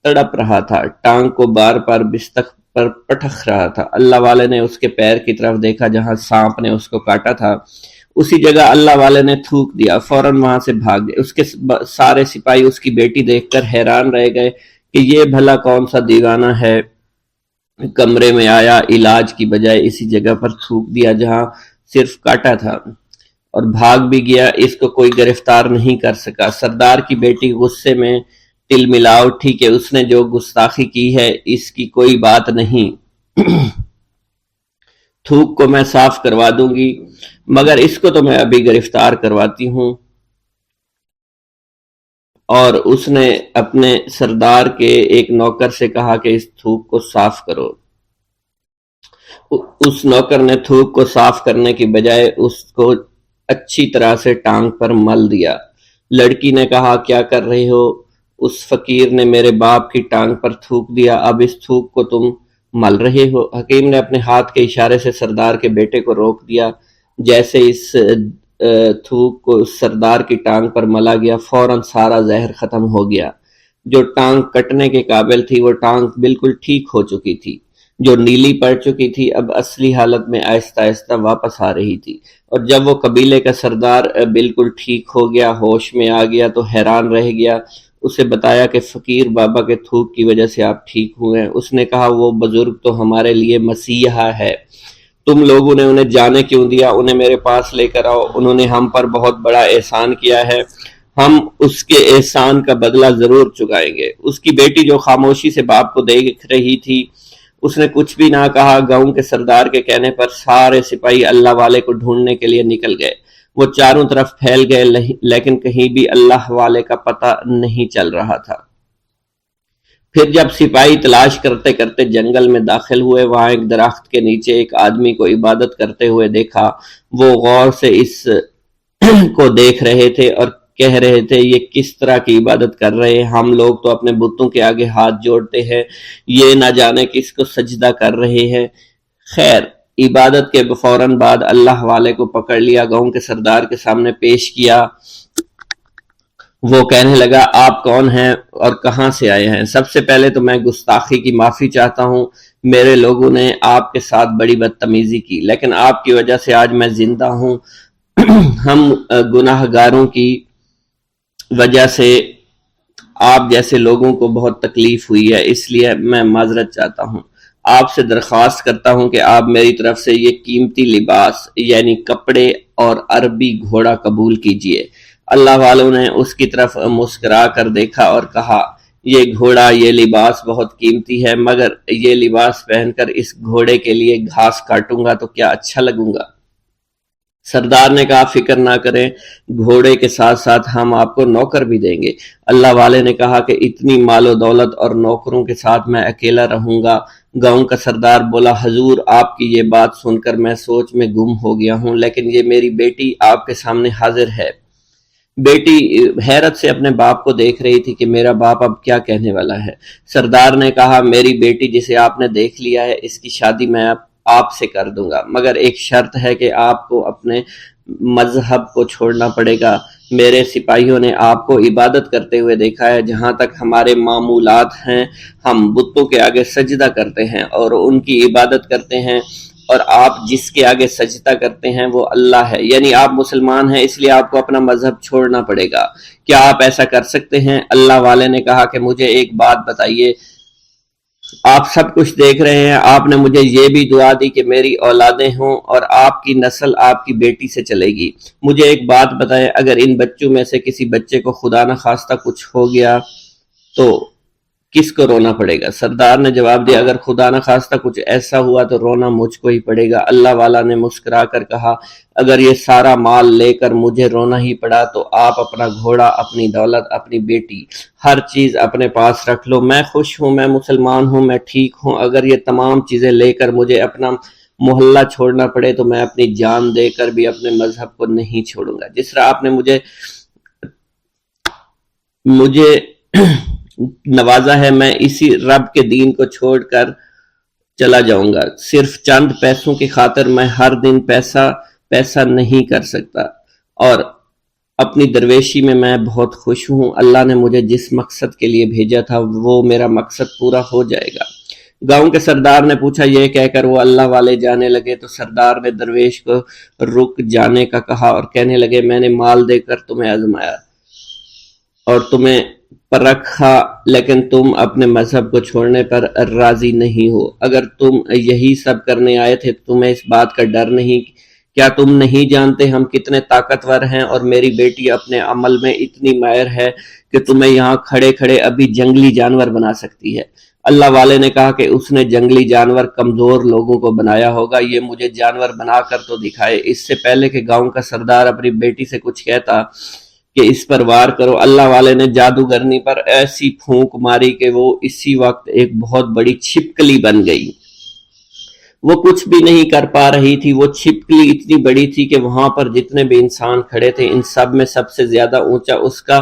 تڑپ رہا تھا، ٹانگ کو بار بار بستر پر پٹخ رہا تھا۔ اللہ والے نے اس کے پیر کی طرف دیکھا جہاں سانپ نے اس کو کاٹا تھا، اسی جگہ اللہ والے نے تھوک دیا، فوراً وہاں سے بھاگ گئے۔ اس کے سارے سپاہی اس کی بیٹی دیکھ کر حیران رہ گئے کہ یہ بھلا کون سا دیوانہ ہے، کمرے میں آیا، علاج کی بجائے اسی جگہ پر تھوک دیا جہاں صرف کاٹا تھا، اور بھاگ بھی گیا، اس کو کوئی گرفتار نہیں کر سکا۔ سردار کی بیٹی غصے میں تل ملا اٹھی کہ اس نے جو گستاخی کی ہے اس کی کوئی بات نہیں، تھوک کو میں صاف کروا دوں گی، مگر اس کو تو میں ابھی گرفتار کرواتی ہوں۔ اور اس نے اپنے سردار کے ایک نوکر سے کہا کہ اس تھوک کو صاف کرو۔ اس نوکر نے تھوک کو صاف کرنے کی بجائے اس کو اچھی طرح سے ٹانگ پر مل دیا۔ لڑکی نے کہا کیا کر رہے ہو؟ اس فقیر نے میرے باپ کی ٹانگ پر تھوک دیا، اب اس تھوک کو تم مل رہے ہو؟ حکیم نے اپنے ہاتھ کے اشارے سے سردار کے بیٹے کو روک دیا۔ جیسے اس تھوک کو سردار کی ٹانگ پر ملا گیا فوراً سارا زہر ختم ہو گیا۔ جو ٹانگ کٹنے کے قابل تھی وہ ٹانگ بالکل ٹھیک ہو چکی تھی، جو نیلی پڑ چکی تھی اب اصلی حالت میں آہستہ آہستہ واپس آ رہی تھی، اور جب وہ قبیلے کا سردار بالکل ٹھیک ہو گیا، ہوش میں آ گیا، تو حیران رہ گیا۔ اسے بتایا کہ فقیر بابا کے تھوک کی وجہ سے آپ ٹھیک ہوئے ہیں۔ اس نے کہا وہ بزرگ تو ہمارے لیے مسیحا ہے، تم لوگوں نے انہیں جانے کیوں دیا؟ انہیں میرے پاس لے کر آؤ، انہوں نے ہم پر بہت بڑا احسان کیا ہے، ہم اس کے احسان کا بدلہ ضرور چکائیں گے۔ اس کی بیٹی جو خاموشی سے باپ کو دیکھ رہی تھی اس نے کچھ بھی نہ کہا۔ گاؤں کے سردار کے کہنے پر سارے سپاہی اللہ والے کو ڈھونڈنے کے لیے نکل گئے۔ وہ چاروں طرف پھیل گئے لیکن کہیں بھی اللہ والے کا پتہ نہیں چل رہا تھا۔ پھر جب سپاہی تلاش کرتے کرتے جنگل میں داخل ہوئے، وہاں ایک درخت کے نیچے ایک آدمی کو عبادت کرتے ہوئے دیکھا۔ وہ غور سے اس کو دیکھ رہے تھے اور کہہ رہے تھے یہ کس طرح کی عبادت کر رہے ہیں؟ ہم لوگ تو اپنے بتوں کے آگے ہاتھ جوڑتے ہیں، یہ نہ جانے کس کو سجدہ کر رہے ہیں۔ خیر، عبادت کے فوراً بعد اللہ والے کو پکڑ لیا، گاؤں کے سردار کے سامنے پیش کیا۔ وہ کہنے لگا آپ کون ہیں اور کہاں سے آئے ہیں؟ سب سے پہلے تو میں گستاخی کی معافی چاہتا ہوں، میرے لوگوں نے آپ کے ساتھ بڑی بدتمیزی کی، لیکن آپ کی وجہ سے آج میں زندہ ہوں۔ ہم گناہ گاروں کی وجہ سے آپ جیسے لوگوں کو بہت تکلیف ہوئی ہے، اس لیے میں معذرت چاہتا ہوں۔ آپ سے درخواست کرتا ہوں کہ آپ میری طرف سے یہ قیمتی لباس یعنی کپڑے اور عربی گھوڑا قبول کیجئے۔ اللہ والوں نے اس کی طرف مسکرا کر دیکھا اور کہا یہ گھوڑا، یہ لباس بہت قیمتی ہے، مگر یہ لباس پہن کر اس گھوڑے کے لیے گھاس کاٹوں گا تو کیا اچھا لگوں گا؟ سردار نے کہا فکر نہ کریں، گھوڑے کے ساتھ ساتھ ہم آپ کو نوکر بھی دیں گے۔ اللہ والے نے کہا کہ اتنی مال و دولت اور نوکروں کے ساتھ میں اکیلا رہوں گا؟ گاؤں کا سردار بولا حضور آپ کی یہ بات سن کر میں سوچ میں گم ہو گیا ہوں، لیکن یہ میری بیٹی آپ کے سامنے حاضر ہے۔ بیٹی حیرت سے اپنے باپ کو دیکھ رہی تھی کہ میرا باپ اب کیا کہنے والا ہے۔ سردار نے کہا میری بیٹی جسے آپ نے دیکھ لیا ہے اس کی شادی میں آپ سے کر دوں گا، مگر ایک شرط ہے کہ آپ کو اپنے مذہب کو چھوڑنا پڑے گا۔ میرے سپاہیوں نے آپ کو عبادت کرتے ہوئے دیکھا ہے، جہاں تک ہمارے معمولات ہیں ہم بتوں کے آگے سجدہ کرتے ہیں اور ان کی عبادت کرتے ہیں، اور آپ جس کے آگے سجدہ کرتے ہیں وہ اللہ ہے، یعنی آپ مسلمان ہیں، اس لیے آپ کو اپنا مذہب چھوڑنا پڑے گا۔ کیا آپ ایسا کر سکتے ہیں؟ اللہ والے نے کہا کہ مجھے ایک بات بتائیے، آپ سب کچھ دیکھ رہے ہیں، آپ نے مجھے یہ بھی دعا دی کہ میری اولادیں ہوں اور آپ کی نسل آپ کی بیٹی سے چلے گی۔ مجھے ایک بات بتائیں، اگر ان بچوں میں سے کسی بچے کو خدا نہ خواستہ کچھ ہو گیا تو کس کو رونا پڑے گا؟ سردار نے جواب دیا، اگر خدا نہ خواستہ کچھ ایسا ہوا تو رونا مجھ کو ہی پڑے گا۔ اللہ والا نے مسکرا کر کہا، اگر یہ سارا مال لے کر مجھے رونا ہی پڑا تو آپ اپنا گھوڑا، اپنی دولت، اپنی بیٹی، ہر چیز اپنے پاس رکھ لو۔ میں خوش ہوں، میں مسلمان ہوں، میں ٹھیک ہوں۔ اگر یہ تمام چیزیں لے کر مجھے اپنا محلہ چھوڑنا پڑے تو میں اپنی جان دے کر بھی اپنے مذہب کو نہیں چھوڑوں گا۔ جس طرح آپ نے مجھے نوازا ہے، میں اسی رب کے دین کو چھوڑ کر چلا جاؤں گا۔ صرف چند پیسوں کی خاطر میں ہر دن پیسہ نہیں کر سکتا، اور اپنی درویشی میں بہت خوش ہوں۔ اللہ نے مجھے جس مقصد کے لیے بھیجا تھا وہ میرا مقصد پورا ہو جائے گا۔ گاؤں کے سردار نے پوچھا، یہ کہہ کر وہ اللہ والے جانے لگے تو سردار نے درویش کو رک جانے کا کہا اور کہنے لگے، میں نے مال دے کر تمہیں آزمایا اور تمہیں پرکھا، لیکن تم اپنے مذہب کو چھوڑنے پر راضی نہیں ہو۔ اگر تم یہی سب کرنے آئے تھے تو تمہیں اس بات کا ڈر نہیں؟ کیا تم نہیں جانتے ہم کتنے طاقتور ہیں، اور میری بیٹی اپنے عمل میں اتنی ماہر ہے کہ تمہیں یہاں کھڑے کھڑے ابھی جنگلی جانور بنا سکتی ہے۔ اللہ والے نے کہا کہ اس نے جنگلی جانور کمزور لوگوں کو بنایا ہوگا، یہ مجھے جانور بنا کر تو دکھائے۔ اس سے پہلے کہ گاؤں کا سردار اپنی بیٹی سے کچھ کہتا کہ اس پر وار کرو، اللہ والے نے جادوگرنی پر ایسی پھونک ماری کہ وہ اسی وقت ایک بہت بڑی چھپکلی بن گئی۔ وہ کچھ بھی نہیں کر پا رہی تھی، وہ چھپکلی اتنی بڑی تھی کہ وہاں پر جتنے بھی انسان کھڑے تھے ان سب میں سب سے زیادہ اونچا اس کا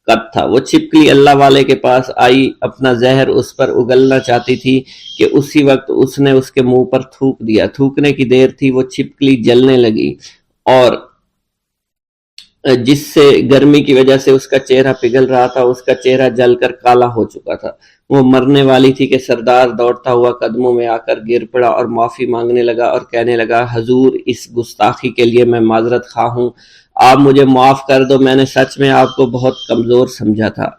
قد تھا۔ وہ چھپکلی اللہ والے کے پاس آئی، اپنا زہر اس پر اگلنا چاہتی تھی کہ اسی وقت اس نے اس کے منہ پر تھوک دیا۔ تھوکنے کی دیر تھی، وہ چھپکلی جلنے لگی اور جس سے گرمی کی وجہ سے اس کا چہرہ پگھل رہا تھا، اس کا چہرہ جل کر کالا ہو چکا تھا۔ وہ مرنے والی تھی کہ سردار دوڑتا ہوا قدموں میں آ کر گر پڑا اور معافی مانگنے لگا اور کہنے لگا، حضور، اس گستاخی کے لیے میں معذرت خواہ ہوں، آپ مجھے معاف کر دو، میں نے سچ میں آپ کو بہت کمزور سمجھا تھا،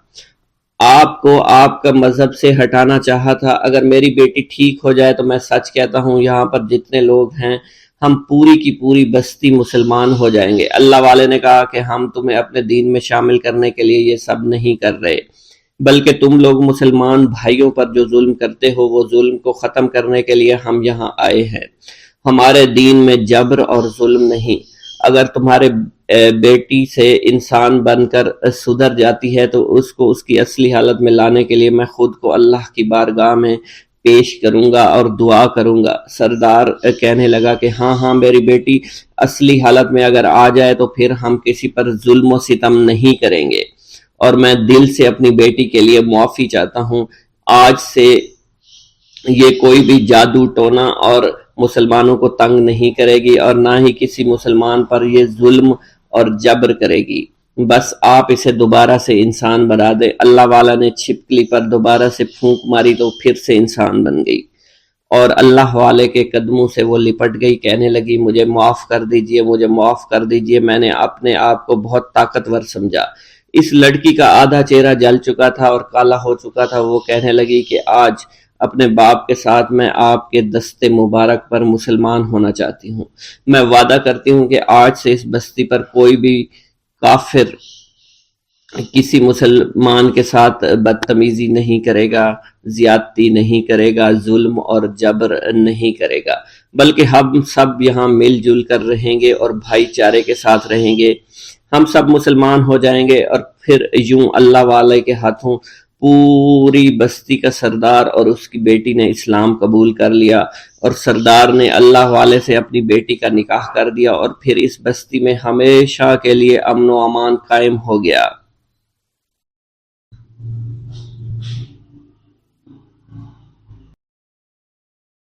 آپ کو آپ کا مذہب سے ہٹانا چاہا تھا۔ اگر میری بیٹی ٹھیک ہو جائے تو میں سچ کہتا ہوں یہاں پر جتنے لوگ ہیں ہم پوری کی پوری بستی مسلمان ہو جائیں گے۔ اللہ والے نے کہا کہ ہم تمہیں اپنے دین میں شامل کرنے کے لیے یہ سب نہیں کر رہے، بلکہ تم لوگ مسلمان بھائیوں پر جو ظلم کرتے ہو وہ ظلم کو ختم کرنے کے لیے ہم یہاں آئے ہیں۔ ہمارے دین میں جبر اور ظلم نہیں۔ اگر تمہارے بیٹی سے انسان بن کر سدھر جاتی ہے تو اس کو اس کی اصلی حالت میں لانے کے لیے میں خود کو اللہ کی بارگاہ میں پیش کروں گا اور دعا کروں گا۔ سردار کہنے لگا کہ ہاں میری بیٹی اصلی حالت میں اگر آ جائے تو پھر ہم کسی پر ظلم و ستم نہیں کریں گے، اور میں دل سے اپنی بیٹی کے لیے معافی چاہتا ہوں۔ آج سے یہ کوئی بھی جادو ٹونا اور مسلمانوں کو تنگ نہیں کرے گی اور نہ ہی کسی مسلمان پر یہ ظلم اور جبر کرے گی۔ بس آپ اسے دوبارہ سے انسان بنا دے۔ اللہ والا نے چھپکلی پر دوبارہ سے پھونک ماری تو پھر سے انسان بن گئی اور اللہ والے کے قدموں سے وہ لپٹ گئی، کہنے لگی، مجھے معاف کر دیجئے، مجھے معاف کر دیجئے، میں نے اپنے آپ کو بہت طاقتور سمجھا۔ اس لڑکی کا آدھا چہرہ جل چکا تھا اور کالا ہو چکا تھا۔ وہ کہنے لگی کہ آج اپنے باپ کے ساتھ میں آپ کے دست مبارک پر مسلمان ہونا چاہتی ہوں۔ میں وعدہ کرتی ہوں کہ آج سے اس بستی پر کوئی بھی کافر کسی مسلمان کے ساتھ بدتمیزی نہیں کرے گا، زیادتی نہیں کرے گا، ظلم اور جبر نہیں کرے گا، بلکہ ہم سب یہاں مل جل کر رہیں گے اور بھائی چارے کے ساتھ رہیں گے۔ ہم سب مسلمان ہو جائیں گے اور پھر یوں اللہ والے کے ہاتھوں پوری بستی کا سردار اور اس کی بیٹی نے اسلام قبول کر لیا، اور سردار نے اللہ والے سے اپنی بیٹی کا نکاح کر دیا، اور پھر اس بستی میں ہمیشہ کے لیے امن و امان قائم ہو گیا۔